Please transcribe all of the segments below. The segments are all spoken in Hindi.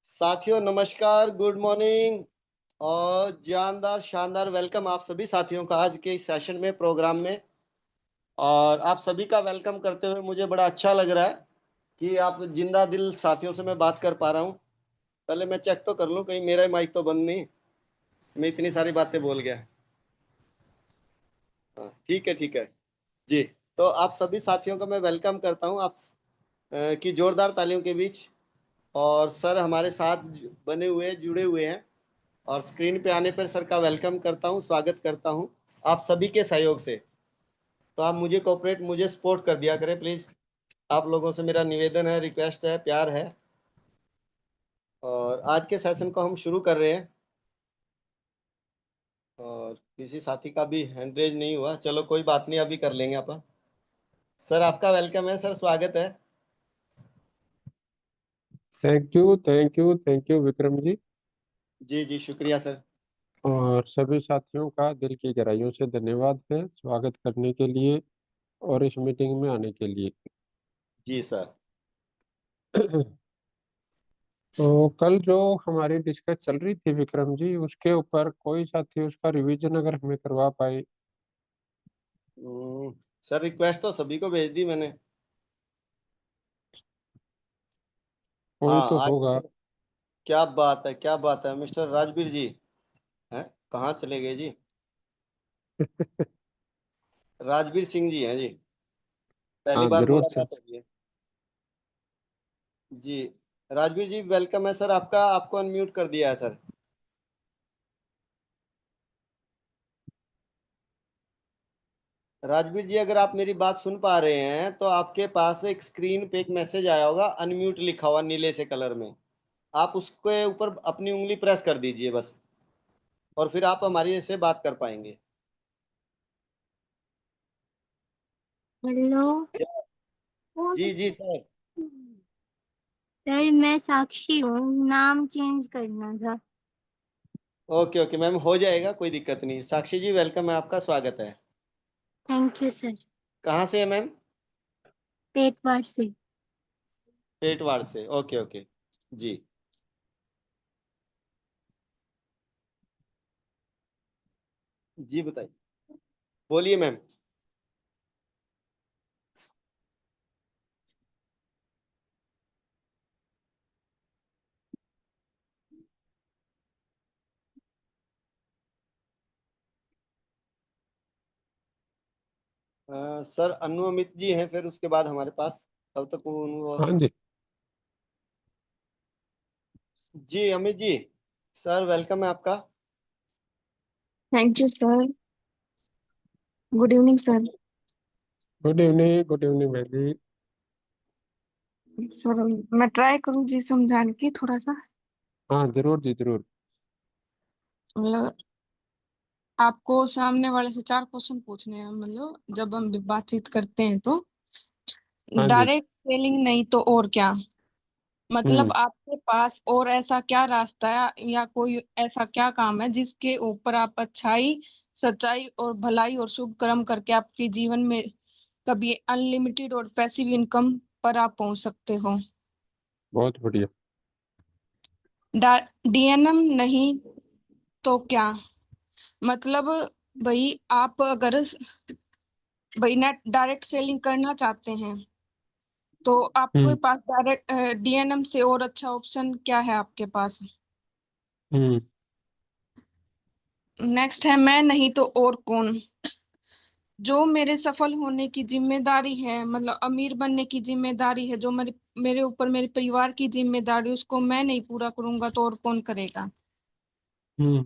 साथियों नमस्कार, गुड मॉर्निंग और जानदार शानदार वेलकम आप सभी साथियों का आज के इस सेशन में, प्रोग्राम में। और आप सभी का वेलकम करते हुए मुझे बड़ा अच्छा लग रहा है कि आप जिंदा दिल साथियों से मैं बात कर पा रहा हूँ। पहले मैं चेक तो कर लूँ कहीं मेरा माइक तो बंद नहीं, मैं इतनी सारी बातें बोल गया। हाँ, ठीक है ठीक है जी। तो आप सभी साथियों का मैं वेलकम करता हूँ आप की जोरदार तालियों के बीच। और सर हमारे साथ बने हुए जुड़े हुए हैं और स्क्रीन पे आने पर सर का वेलकम करता हूँ, स्वागत करता हूँ आप सभी के सहयोग से। तो आप मुझे कोऑपरेट, मुझे सपोर्ट कर दिया करें प्लीज़। आप लोगों से मेरा निवेदन है, रिक्वेस्ट है, प्यार है। और आज के सेशन को हम शुरू कर रहे हैं और किसी साथी का भी हैंड रेज नहीं हुआ, चलो कोई बात नहीं, अभी कर लेंगे अपन। सर आपका वेलकम है सर, स्वागत है। Thank you Vikram ji. जी जी शुक्रिया सर। और सभी साथियों का दिल की गहराइयों से धन्यवाद है स्वागत करने के लिए और इस मीटिंग में आने के लिए। जी सर। तो कल जो हमारी डिस्कस चल रही थी विक्रम जी, उसके ऊपर कोई साथी उसका रिवीजन अगर हमें करवा पाए। सर रिक्वेस्ट तो सभी को भेज दी मैंने। कोई हाँ तो आज तो होगा। सर, क्या बात है, क्या बात है मिस्टर राजवीर जी। हैं, कहाँ चले गए जी? राजवीर सिंह जी हैं जी, पहली हाँ बार जरूर सर। मुलाकात हो रही है जी। राजवीर जी वेलकम है सर आपका, आपको अनम्यूट कर दिया है सर। राजवीर जी अगर आप मेरी बात सुन पा रहे हैं तो आपके पास एक स्क्रीन पे एक मैसेज आया होगा, अनम्यूट लिखा हुआ नीले से कलर में। आप उसके ऊपर अपनी उंगली प्रेस कर दीजिए बस, और फिर आप हमारी से बात कर पाएंगे। हेलो जी जी सर। सर, मैं साक्षी हूँ। नाम चेंज करना था। ओके ओके मैम, हो जाएगा, कोई दिक्कत नहीं। साक्षी जी वेलकम है आपका, स्वागत है। Thank you sir. कहाँ से है मैम? पेटवार से। पेटवाड़ से, ओके ओके जी। जी बताइए, बोलिए मैम। सर अनु अमित जी हैं फिर उसके बाद हमारे पास, तब तक वो। हाँ जी। जी अमित जी, सर वेलकम है आपका। Thank you sir. Good evening sir. Good evening भाई जी। सर मैं ट्राई करूँ जी समझाने की थोड़ा सा। हाँ जरूर जी जरूर। मतलब आपको सामने वाले से 4 क्वेश्चन पूछने हैं, मतलब जब हम बातचीत करते हैं तो हाँ जी। डायरेक्ट सेलिंग नहीं तो और क्या। मतलब हम्म। आपके पास और ऐसा क्या रास्ता है या कोई ऐसा क्या काम है जिसके ऊपर आप अच्छाई, सच्चाई और भलाई और शुभ कर्म करके आपके जीवन में कभी अनलिमिटेड और पैसिव इनकम पर आप पहुंच सकते हो। बहुत बढ़िया। डीएनएम नहीं तो क्या। मतलब भाई आप अगर भाई नेट डायरेक्ट सेलिंग करना चाहते हैं तो आपके हम्म। पास डायरेक्ट डीएनएम से और अच्छा ऑप्शन क्या है आपके पास। हम्म। नेक्स्ट है मैं नहीं तो और कौन। जो मेरे सफल होने की जिम्मेदारी है, मतलब अमीर बनने की जिम्मेदारी है, जो मेरे मेरे ऊपर मेरे परिवार की जिम्मेदारी, उसको मैं नहीं पूरा करूंगा तो और कौन करेगा। हम्म।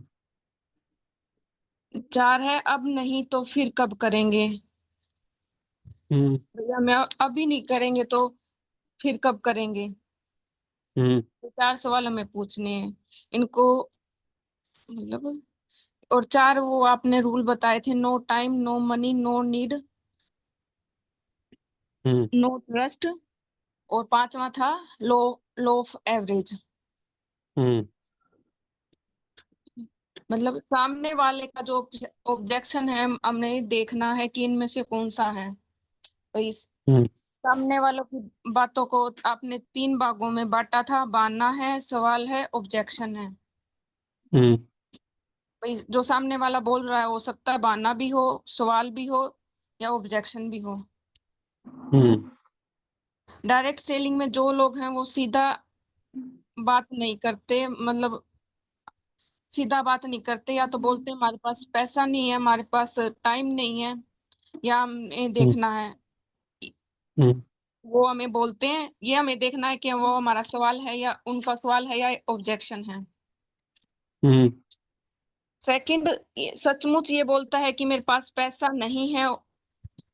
4 है अब नहीं तो फिर कब करेंगे। हम्म। भैया मैं अभी नहीं करेंगे तो फिर कब करेंगे। हम्म। ये 4 सवाल हमें पूछने हैं इनको। मतलब और 4 वो आपने रूल बताए थे, no time, no money, no need, hmm. No trust, और 5वां था लो लो ऑफ एवरेज। हम्म। मतलब सामने वाले का जो ऑब्जेक्शन है, हमने देखना है कि इनमें से कौन सा है। तो इस हम्म। सामने वालों की बातों को आपने 3 भागों में बांटा था, बहाना है, सवाल है, ऑब्जेक्शन है। हम्म भाई जो सामने वाला बोल रहा है हो सकता है बहाना भी हो, सवाल भी हो या ऑब्जेक्शन भी हो। हम्म डायरेक्ट सेलिंग में जो लोग हैं वो सीधा बात नहीं करते, मतलब सीधा बात नहीं करते, या तो बोलते हैं हमारे पास पैसा नहीं है, हमारे पास टाइम नहीं है, या हमें हम्म देखना है। हम्म वो हमें बोलते हैं, ये हमें देखना है कि वो हमारा सवाल है या उनका सवाल है या ऑब्जेक्शन है। हम्म सेकंड, सचमुच ये बोलता है कि मेरे पास पैसा नहीं है,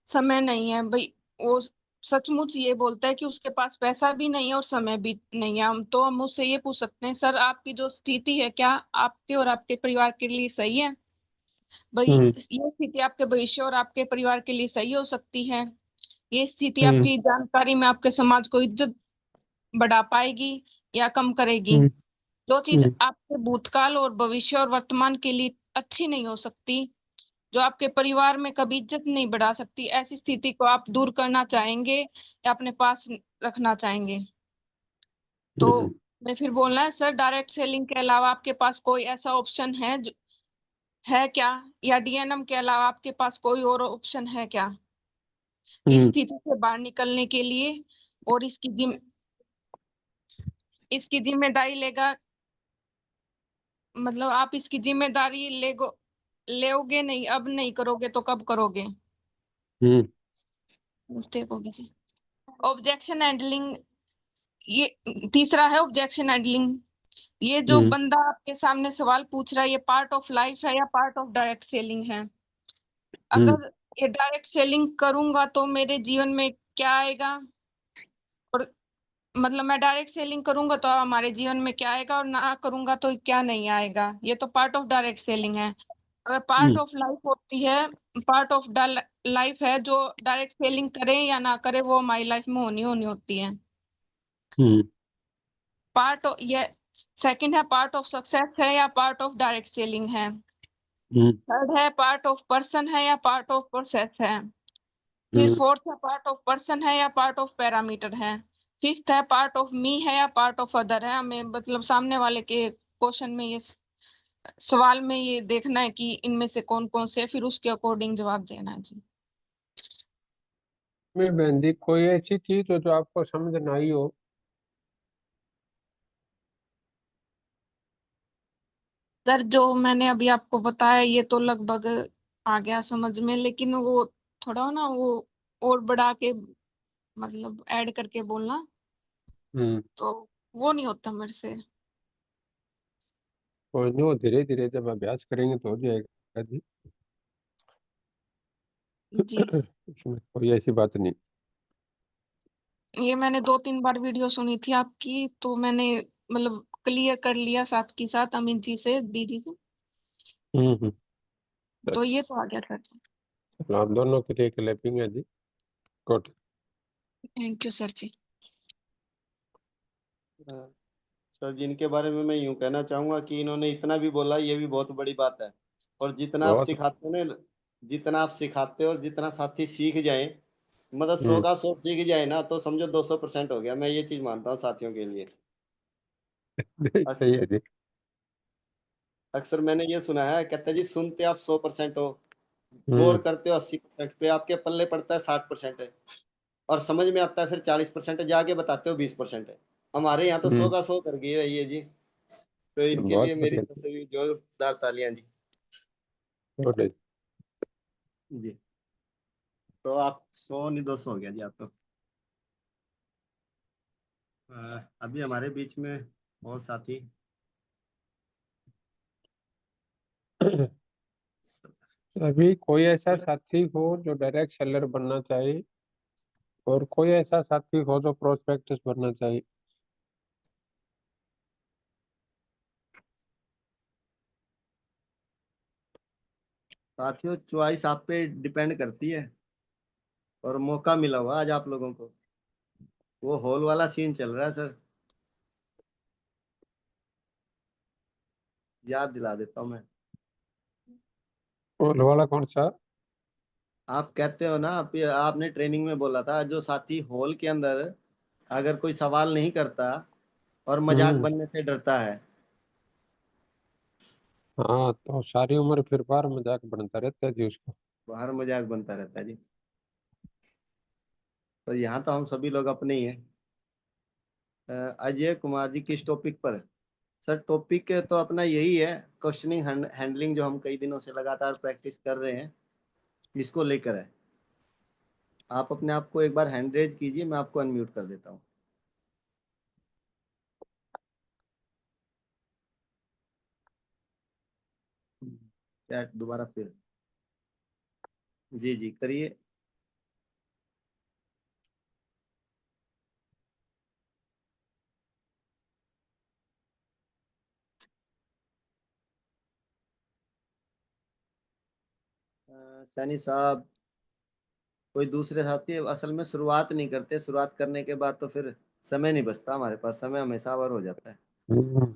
समय नहीं है। भाई वो सचमुच ये बोलता है कि उसके पास पैसा भी नहीं है और समय भी नहीं है, हम उससे ये पूछ सकते हैं, सर आपकी जो स्थिति है क्या आपके और आपके परिवार के लिए सही है? भाई हम्म ये स्थिति आपके भविष्य और आपके परिवार के लिए सही हो सकती है? ये स्थिति हम्म आपकी जानकारी में आपके समाज को इज्जत बढ़ा पाएगी या कम करेगी? हम्म जो चीज हम्म आपके भूतकाल और भविष्य और वर्तमान के लिए अच्छी नहीं हो सकती, जो आपके परिवार में कभी इज्जत नहीं बढ़ा सकती, ऐसी स्थिति को आप दूर करना चाहेंगे या अपने पास रखना चाहेंगे? तो हम्म मैं फिर बोलना है, सर डायरेक्ट सेलिंग के अलावा आपके पास कोई ऐसा ऑप्शन है है क्या? या डीएनएम के अलावा आपके पास कोई और ऑप्शन है क्या इस हम्म स्थिति से बाहर निकलने के लिए? और इसकी जिम्मेदारी लेगा, मतलब आप इसकी जिम्मेदारी लेोगे नहीं, अब नहीं करोगे तो कब करोगे? हम्म देखोगे। ऑब्जेक्शन हैंडलिंग, ये तीसरा है ऑब्जेक्शन हैंडलिंग। ये जो हम्म बंदा आपके सामने सवाल पूछ रहा है, ये पार्ट ऑफ लाइफ है या पार्ट ऑफ डायरेक्ट सेलिंग है? हम्म अगर ये डायरेक्ट सेलिंग करूंगा तो मेरे जीवन में क्या आएगा, और मतलब मैं डायरेक्ट सेलिंग करूंगा तो हमारे जीवन में क्या आएगा, और ना करूंगा तो क्या नहीं आएगा? ये तो पार्ट ऑफ डायरेक्ट सेलिंग है। अगर पार्ट हम्म ऑफ लाइफ होती है, पार्ट ऑफ लाइफ है, जो डायरेक्ट सेलिंग करें या ना करें वो हमारी लाइफ में होनी होनी होती है। हम्म पार्ट ये सेकंड है, पार्ट ऑफ सक्सेस है या पार्ट ऑफ डायरेक्ट सेलिंग है? हम्म थर्ड है, पार्ट ऑफ पर्सन है या पार्ट ऑफ प्रोसेस है? फिर हम्म फोर्थ है, पार्ट ऑफ पर्सन है या पार्ट ऑफ पैरामीटर है? फिफ्थ है, पार्ट ऑफ मी है या पार्ट ऑफ अदर है? हमें मतलब सामने वाले के क्वेश्चन में ये सवाल में ये देखना है कि इनमें से कौन कौन से है, फिर उसके अकॉर्डिंग जवाब देना है जी। में बहन जी, कोई ऐसी चीज हो जो आपको समझ ना आई हो? सर जो मैंने अभी आपको बताया ये तो लगभग आ गया समझ में, लेकिन वो थोड़ा ना वो और बढ़ा के मतलब ऐड करके बोलना, हम्म तो वो नहीं होता मेरे से। कोई नहीं, वो धीरे धीरे जब अभ्यास करेंगे तो हो जाएगा जी। जी, उसमें कोई ऐसी बात नहीं। ये मैंने 2-3 बार वीडियो सुनी थी आपकी, तो मैंने मतलब क्लियर कर लिया साथ के साथ अमित जी से, दीदी से। हम्म। तो ये तो आ गया सर। चलो, हम दोनों के लिए क्लैपिंग है जी। गुड। थैंक यू सर जी। हाँ, सर जिनके बारे में मैं यूं कहना चाहूंगा कि इन्होंने इतना भी बोला ये भी बहुत बड़ी बात है। और जितना आप बहुत। सिखाते हो ना, जितना आप सिखाते हो, जितना साथी सीख जाए, मतलब 100 हम्म। का 100 सीख जाए ना, तो समझो 200% हो गया। मैं ये चीज मानता हूँ साथियों के लिए। नहीं, अक्सर सही है जी। अक्सर मैंने ये सुना है, कहते हैं जी सुनते आप 100% हो, गौर हम्म करते हो 80% पे, आपके पल्ले पड़ता है 60% है, और समझ में आता है फिर 40% है, जाके बताते हो 20% है। हमारे यहाँ तो 100 हम्म का 100 कर गई है ये जी। तो इनके लिए बहुत मेरी बढ़िया तरफ जी। से भी जोरदार तालियां जी। गुड है। जी, तो आप 100 नहीं 200 हो गया जी आप तो। अभी हमारे बीच में और साथी। अभी कोई ऐसा साथी हो जो डायरेक्ट सेलर बनना चाहे, और कोई ऐसा साथी हो जो प्रोस्पेक्टस बनना चाहे? साथियों चॉइस आप पे डिपेंड करती है, और मौका मिला हुआ आज आप लोगों को, वो हॉल वाला सीन चल रहा है सर। याद दिला देता हूँ मैं। और वाला कौन सा? आप कहते हो ना, आपने ट्रेनिंग में बोला था, जो साथी हॉल के अंदर अगर कोई सवाल नहीं करता और मजाक बनने से डरता है, हाँ, तो सारी उम्र फिर बार मजाक बनता रहता है जी उसको। बाहर मजाक बनता रहता है जी। तो यहाँ तो हम सभी लोग अपने ही हैं। अजय कुमार जी किस टॉपिक पर है? सर टॉपिक तो अपना यही है, क्वेश्चनिंग हैंडलिंग, जो हम कई दिनों से लगातार प्रैक्टिस कर रहे हैं, इसको लेकर है। आप अपने आप को एक बार हैंड रेज कीजिए, मैं आपको अनम्यूट कर देता हूँ। चैट दोबारा फिर, जी जी करिए। सैनी साहब, कोई दूसरे साथी असल में शुरुआत नहीं करते, शुरुआत करने के बाद तो फिर समय नहीं बचता हमारे पास, समय हमेशा ओवर हो जाता है। हम्म।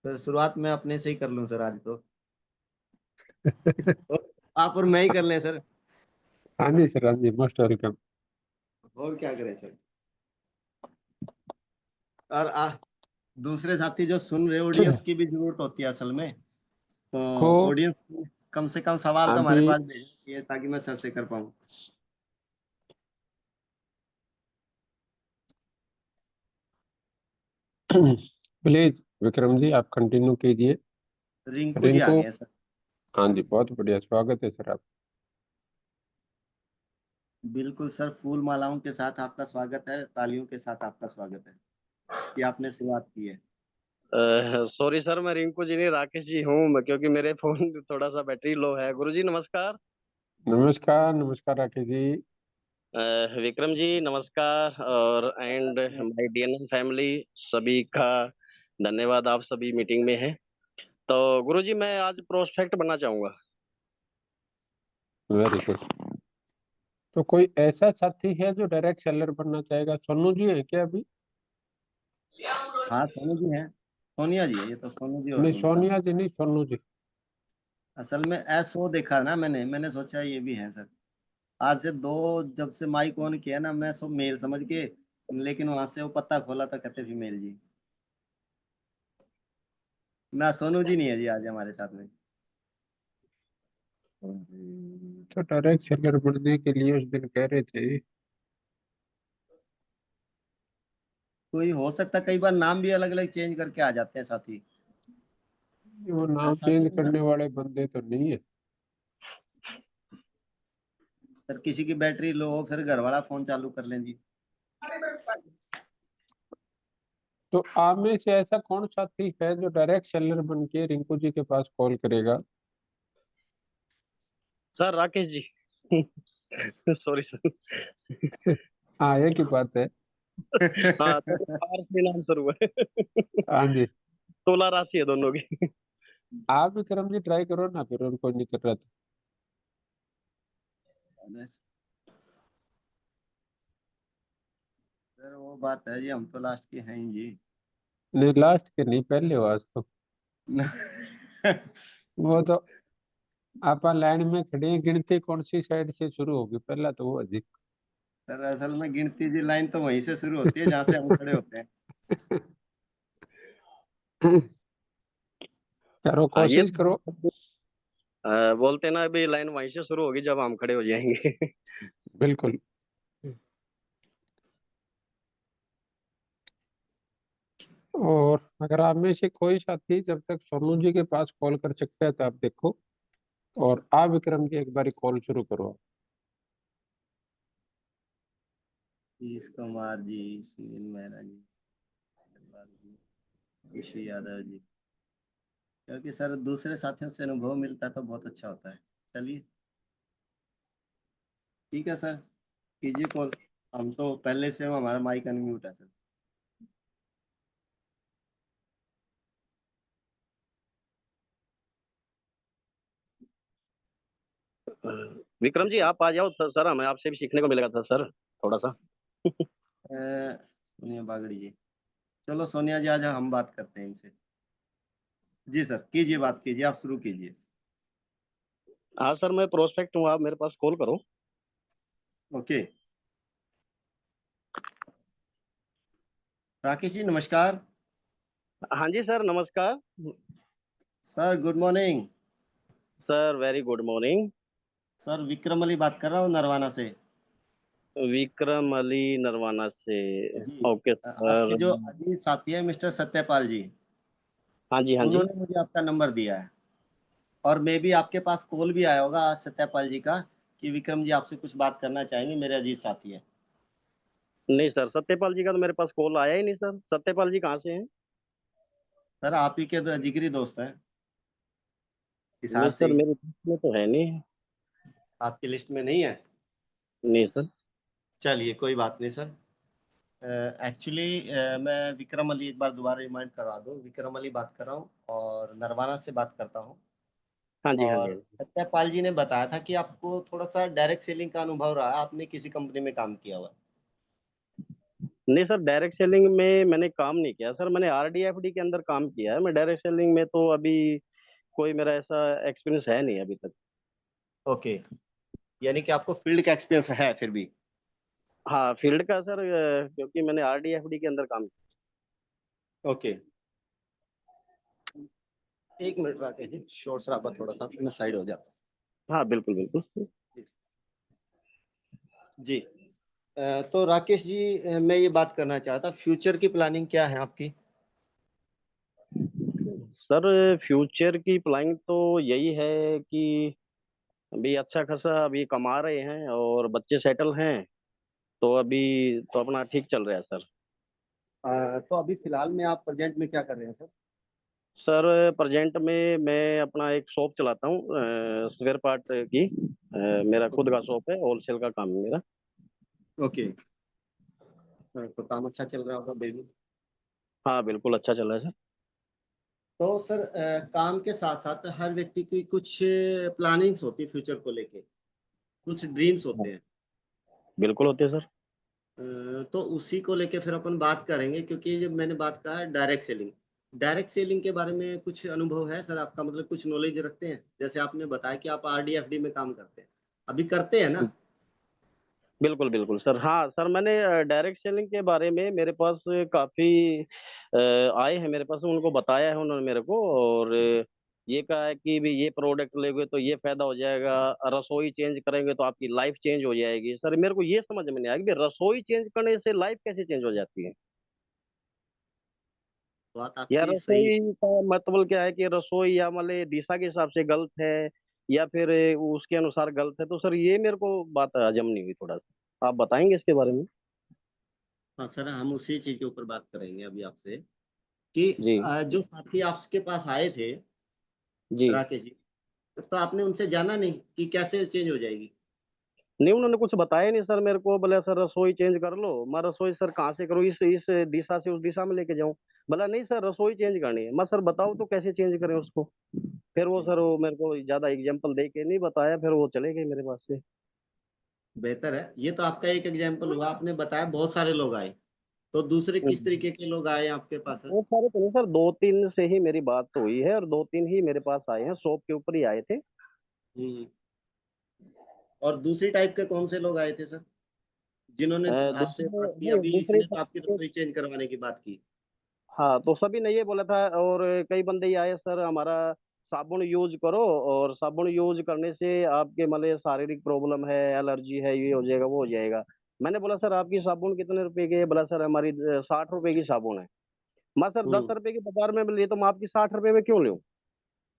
फिर शुरुआत मैं अपने से ही कर लूँ सर आज तो। और आप और मैं ही कर लें सर। हाँ जी सर, हाँ जी, मोस्ट वेलकम। और क्या करें सर। और दूसरे साथी जो सुन रहे, ऑडियंस की भी जरूरत होती है असल में। तो को ऑडियंस कम से कम सवाल तो हमारे अभी पास भेजिए, ताकि मैं सर से कर पाऊँ। प्लीज विक्रम जी आप कंटिन्यू कीजिए। रिंकू जी आ रिंकू, गए हैं सर। हाँ जी, बहुत बढ़िया, स्वागत है सर आप। बिल्कुल सर, फूल मालाओं के साथ आपका स्वागत है, तालियों के साथ आपका स्वागत है कि आपने शुरुआत की है। सॉरी सर, मैं रिंकू जी नहीं राकेश जी हूँ, क्योंकि मेरे फोन थोड़ा सा बैटरी लो है। गुरुजी नमस्कार। नमस्कार, नमस्कार राकेश जी। विक्रम जी नमस्कार, और एंड माय डीएनएम फैमिली, सभी का धन्यवाद, आप सभी मीटिंग में हैं। तो गुरुजी मैं आज प्रोस्पेक्ट बनना चाहूंगा। Very good. तो कोई ऐसा साथी है जो डायरेक्ट सेलर बनना चाहेगा? सोनू जी है क्या अभी? हाँ सोनू जी हैं, सोनिया जी है, ये तो सोनू जी और नहीं, बोलता हूँ। सोनिया जी नहीं, सोनू जी। असल में ऐसो देखा ना, मैंने सोचा ये भी है सर। आज से दो, जब से माइक ऑन किया ना, मैं सब मेल समझ के, लेकिन वहां से वो पत्ता खोला था, कहते फीमेल जी। ना सोनू जी नहीं है जी आज हमारे साथ में। तो डायरेक्ट सेलर बनने के लिए उस दिन कह रहे थे। कोई हो सकता, कई बार नाम भी अलग अलग चेंज करके आ जाते हैं साथी। वो नाम साथी चेंज ना, करने वाले बंदे तो नहीं है। सर किसी की बैटरी लो हो, फिर घर वाला फोन चालू कर लें जी। तो आप में से ऐसा कौन साथी है जो डायरेक्ट सेलर बन के रिंकू जी के पास कॉल करेगा? Sir Rakesh ji sorry sir. हाँ, एक ही बात है। हाँ, दोनों आर से नाम शुरू है। हाँ जी। 16 राशि है दोनों की। आप विक्रम जी ट्राई करो ना, फिर उनको नहीं कर रहा तो। सर वो बात है जी, हम तो लास्ट के हैं ही जी। नहीं, लास्ट के नहीं, पहले हो आज तो। वो तो आप लाइन में खड़े हैं, गिनती कौन सी साइड से शुरू होगी, पहला तो वो है सर असल में गिनती जी लाइन तो वहीं से शुरू होती है जहाँ से हम खड़े होते हैं। जी। करो, हाँ ये कोशिश करो। बोलते ना, अभी लाइन वहीं से शुरू होगी जब हम खड़े हो जाएंगे। बिल्कुल। और अगर आप में से कोई साथी जब तक सोनू जी के पास कॉल कर सकता है तो आप देखो, और आप विक्रम जी एक बार कॉल शुरू करो। नीतीश कुमार जी, सुनील मेहरा जी, अग्रवाल जी, ऋषि यादव जी। क्योंकि सर दूसरे साथियों से अनुभव मिलता है तो बहुत अच्छा होता है। चलिए ठीक है सर, कीजिए कॉल। हम तो पहले से हमारा माइक अनम्यूट है सर। विक्रम जी आप आ जाओ सर, हमें आपसे भी सीखने को मिलेगा था सर, थोड़ा सा। सोनिया बागड़ी जी, चलो सोनिया जी आज हम बात करते हैं इनसे। जी सर कीजिए, बात कीजिए, आप शुरू कीजिए। हाँ सर, मैं प्रोस्पेक्ट हूँ, आप मेरे पास कॉल करो। ओके। राकेश जी नमस्कार। हाँ जी सर, नमस्कार। Sir good morning. Sir very good morning. Sir Vikram Ali बात कर रहा हूँ नरवाना से। विक्रम अली नरवाना से। जी। ओके आपके सर। जो अजीज साथी है मिस्टर सत्यपाल जी, हाँ जी, हाँ जी। उन्होंने मुझे आपका नंबर दिया है, और मे भी आपके पास कॉल भी आया होगा आज सत्यपाल जी का कि विक्रम जी आपसे कुछ बात करना चाहेंगे, मेरे अजीज साथी है। नहीं सर, सत्यपाल जी का तो मेरे पास कॉल आया ही नहीं सर। सत्यपाल जी कहाँ से हैं? सर आप ही के जिगरी दोस्त हैं, नहीं हिसार से सर, ही। मेरे लिस्ट में तो है नहीं। आपकी लिस्ट में नहीं है? नहीं सर। चलिए कोई बात नहीं सर। एक्चुअली मैं विक्रम अली, एक बार दोबारा रिमाइंड करवा दूं, विक्रम अली बात कर रहा हूँ और नरवाना से बात करता हूँ। हाँ जी, हाँ जी, हाँ और जी। सत्यपाल जी ने बताया था कि आपको थोड़ा सा डायरेक्ट सेलिंग का अनुभव रहा है, आपने किसी कंपनी में काम किया हुआ है। नहीं सर, डायरेक्ट सेलिंग में मैंने काम नहीं किया सर। मैंने आरडीएफडी के अंदर काम किया है। मैं डायरेक्ट सेलिंग में तो अभी कोई मेरा ऐसा एक्सपीरियंस है नहीं अभी तक। ओके, यानी कि आपको फील्ड का एक्सपीरियंस है फिर भी। हाँ, फील्ड का सर, क्योंकि मैंने आरडीएफडी के अंदर काम ओके, एक मिनट राकेश जी, शोर शराबा थोड़ा सा, मैं साइड हो जाता किया। हाँ बिल्कुल बिल्कुल। हूँ। जी। तो राकेश जी, मैं ये बात करना चाहता, फ्यूचर की प्लानिंग क्या है आपकी? सर फ्यूचर की प्लानिंग तो यही है कि अभी अच्छा खासा अभी कमा रहे हैं और बच्चे सेटल हैं, तो अभी तो अपना ठीक चल रहा है सर। तो अभी फिलहाल में आप प्रेजेंट में क्या कर रहे हैं सर? सर प्रेजेंट में मैं अपना एक शॉप चलाता हूँ, स्पेयर पार्ट की। मेरा खुद का शॉप है, होलसेल का काम है मेरा। ओके। तो काम अच्छा चल रहा होगा बेबी। हाँ बिल्कुल अच्छा चल रहा है सर। तो सर काम के साथ साथ हर व्यक्ति की कुछ प्लानिंग्स होती है फ्यूचर को लेके, कुछ ड्रीम्स हाँ, होते हैं। बिल्कुल होते हैं सर। तो उसी को लेके फिर अपन बात करेंगे, क्योंकि जब मैंने बात कहा है डायरेक्ट सेलिंग, डायरेक्ट सेलिंग के बारे में कुछ अनुभव है सर आपका, मतलब कुछ नॉलेज रखते हैं? जैसे आपने बताया कि आप आरडीएफडी में काम करते हैं, अभी करते हैं ना? बिल्कुल बिल्कुल सर। हाँ सर, मैंने डायरेक्ट सेलिंग के बारे में मेरे पास काफ़ी आए हैं मेरे पास, उनको बताया है उन्होंने मेरे को। और ये कहा है कि भी ये प्रोडक्ट लेंगे तो ये फायदा हो जाएगा, रसोई चेंज करेंगे तो आपकी लाइफ चेंज हो जाएगी। सर मेरे को ये समझ में नहीं आया कि भी रसोई चेंज करने से लाइफ कैसे चेंज हो जाती है। बात या आपकी सही है। रसोई का मतलब क्या है कि रसोई या मतलब दिशा के हिसाब से गलत है, या फिर उसके अनुसार गलत है। तो सर ये मेरे को बात हजम नहीं हुई थोड़ा सा। आप बताएंगे इसके बारे में? हाँ सर, हम उसी चीज के ऊपर बात करेंगे अभी आपसे कि जी जो साथी आपके पास आए थे जी। राकेश जी, तो आपने उनसे जाना नहीं कि कैसे चेंज हो जाएगी? नहीं, उन्होंने कुछ बताया नहीं सर मेरे को। बोले सर रसोई चेंज कर लो। मैं रसोई सर कहाँ से करूँ, इस दिशा से उस दिशा में लेके जाऊँ? बोला नहीं सर, रसोई चेंज करनी है। मैं सर बताओ तो कैसे चेंज करें उसको? फिर वो सर वो मेरे को ज्यादा एग्जाम्पल दे के नहीं बताया, फिर वो चले गए मेरे पास से। बेहतर है, ये तो आपका एक एग्जाम्पल हुआ, आपने बताया बहुत सारे लोग आए, तो दूसरे किस हम्म। तरीके के लोग आए आपके पास सर? वो सारे तो नहीं सर, दो तीन से ही मेरी बात तो हुई है, और दो तीन ही मेरे पास आए हैं, शॉप के ऊपर ही आए थे। हम्म। और दूसरी टाइप के कौन से लोग आए थे सर, जिन्होंने आपसे दूसरे बात की, नहीं, अभी दूसरे इसने तो आपकी टाइप के। रसोई चेंज करवाने की बात की? हाँ, तो सभी ने ये बोला था। और कई बंदे ये आए सर, हमारा साबुन यूज करो, और साबुन यूज करने से आपके मतलब शारीरिक प्रॉब्लम है, एलर्जी है, ये हो जाएगा वो हो जाएगा। मैंने बोला सर आपकी साबुन कितने रुपए की है? बोला सर हमारी 60 रुपए की साबुन है। मैं सर दस हम्म। रुपए की बाजार में लिए तो मैं आपकी 60 रुपए में क्यों लूँ?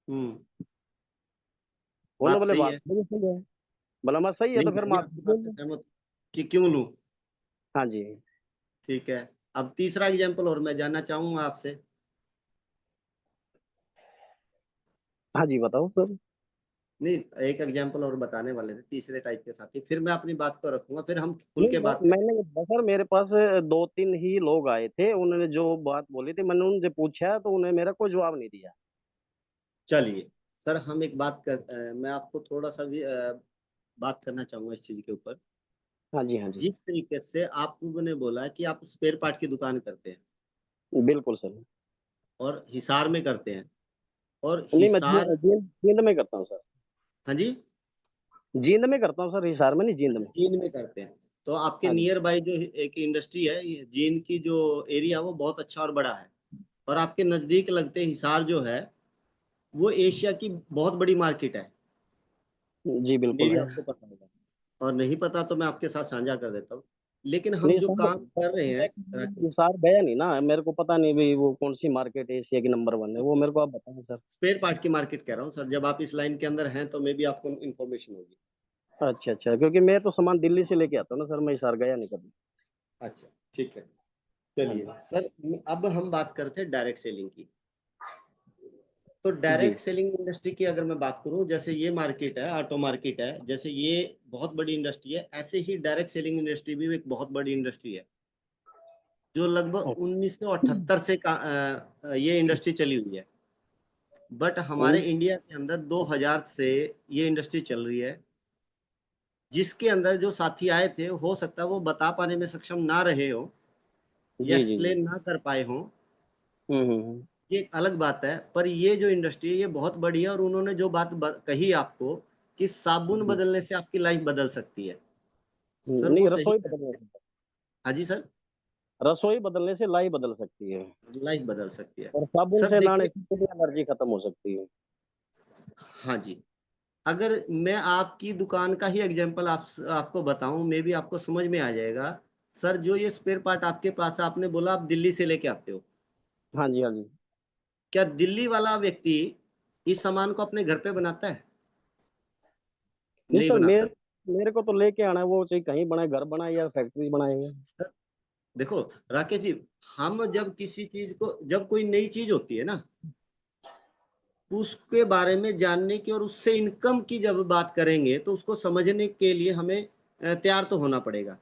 हम्म। उन्होंने बात बोले सही बात है। तो सही है। बोला मैं सही है नहीं, तो फिर मैं मैं भी आपसे आपकी क्यों बात से लूं? सहमत कि क्यों लूं। हाँ जी। ठीक है। अब तीसरा एग्जाम्पल और मैं जानना चाहूंगा आपसे। हाँ जी, बताओ सर। नहीं, एक एग्जाम्पल और बताने वाले थे तीसरे टाइप के साथी, फिर मैं अपनी बात को रखूंगा, फिर हम खुल नहीं के बात करें। मैंने सर, मेरे पास दो तीन ही लोग आए थे, उन्होंने जो बात बोली थी मैंने उनसे पूछा तो उन्होंने मेरा कोई जवाब नहीं दिया। चलिए सर, हम एक बात मैं आपको थोड़ा सा भी बात करना चाहूंगा इस चीज के ऊपर। हाँ जी, हाँ जी। जिस तरीके से आपने बोला कि आप स्पेयर पार्ट की दुकान करते हैं बिल्कुल सर। और हिसार में करते हैं, और नहीं, मैं हिसार। जींद में करता हूँ सर। हाँ जी। जींद में करता हूँ सर, हिसार में नहीं, जींद में। जींद में करते हैं। तो आपके हाँ जी। नियर बाय जो एक इंडस्ट्री है, ये जींद की जो एरिया वो बहुत अच्छा और बड़ा है, और आपके नजदीक लगते हिसार जो है वो एशिया की बहुत बड़ी मार्केट है। जी मे बिल्कुल भी है। आपको पता होगा, और नहीं पता तो मैं आपके साथ साझा कर देता हूँ। लेकिन हम नहीं जो सर, काम कर रहे हैं राकेश, हिसार गया नहीं ना, मेरे को पता नहीं भाई वो कौन सी मार्केट एशिया की नंबर 1 है, वो मेरे को आप बताएं सर। स्पेयर पार्ट की मार्केट कह रहा हूँ सर, जब आप इस लाइन के अंदर हैं तो मे भी आपको इन्फॉर्मेशन होगी। अच्छा अच्छा, क्योंकि मैं तो सामान दिल्ली से लेके आता हूँ ना सर, मैं हिसार गया नहीं कभी। अच्छा, ठीक है। हाँ चलिए जी। सर, अब हम बात करते हैं डायरेक्ट सेलिंग की। तो जी डायरेक्ट सेलिंग इंडस्ट्री की अगर मैं बात करूं, जैसे ये मार्केट है, ऑटो मार्केट है, जैसे ये बहुत बड़ी इंडस्ट्री है, ऐसे ही डायरेक्ट सेलिंग इंडस्ट्री भी एक बहुत बड़ी इंडस्ट्री है, जो लगभग 1978 से ये इंडस्ट्री चली हुई है। बट हमारे इंडिया के अंदर 2000 से ये इंडस्ट्री चल रही है, जिसके अंदर जो साथी आए थे, हो सकता है वो बता पाने में सक्षम ना रहे हो या जी जी जी। एक्सप्लेन ना कर पाए हो, हम्म। ये एक अलग बात है। पर ये जो इंडस्ट्री है ये बहुत बड़ी है, और उन्होंने जो बात कही आपको कि साबुन जी। बदलने से आपकी लाइफ बदल सकती है, सर नहीं, वो सही रसोई है। बदलने से, हाँ जी सर, रसोई बदलने से लाइफ बदल सकती है। लाइफ बदल सकती है। और साबुन सर से नहाने देखिए, से पूरी एलर्जी खत्म हो सकती है। हाँ जी, अगर मैं आपकी दुकान का ही एग्जांपल आपको बताऊं, मे भी आपको समझ में आ जाएगा। सर जो ये स्पेयर पार्ट आपके पास है, आपने बोला आप दिल्ली से लेके आते हो, हाँ जी हाँ जी। क्या दिल्ली वाला व्यक्ति इस सामान को अपने घर पे बनाता है? नहीं नहीं सर, मेरे बनाता। मेरे को तो लेके आना है, वो चाहे कहीं बनाए, घर बनाए या फैक्ट्री बनाए। सर देखो राकेश जी, हम जब किसी चीज को, जब कोई नई चीज होती है ना, उसके बारे में जानने की और उससे इनकम की जब बात करेंगे, तो उसको समझने के लिए हमें तैयार तो होना पड़ेगा।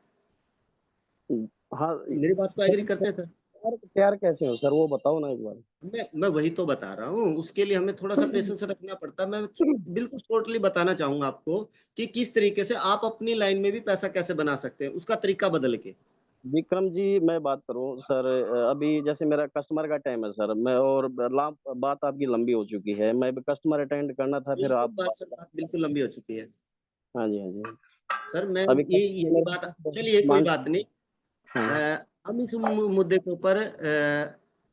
हाँ मेरी बात को एग्री करते हैं सर? तैयार तैयार कैसे हो सर, वो बताओ ना एक बार। मैं वही तो बता रहा हूँ, उसके लिए हमें थोड़ा सा पेशेंस रखना पड़ता है। मैं बिल्कुल शॉर्टली बताना चाहूंगा आपको कि किस तरीके से आप अपनी लाइन में भी पैसा कैसे बना सकते हैं, उसका तरीका बदल के। विक्रम जी, मैं बात करूं सर, अभी जैसे मेरा कस्टमर का टाइम है सर, मैं और बात आपकी लंबी हो चुकी है, मैं कस्टमर अटेंड करना था, फिर बिल्कुल आप बात सर, बात बिल्कुल लंबी हो चुकी है। हाँ जी हाँ जी। सर मैं अभी ये यही बात, चलिए कोई बात नहीं। हाँ हम इस मुद्दे के ऊपर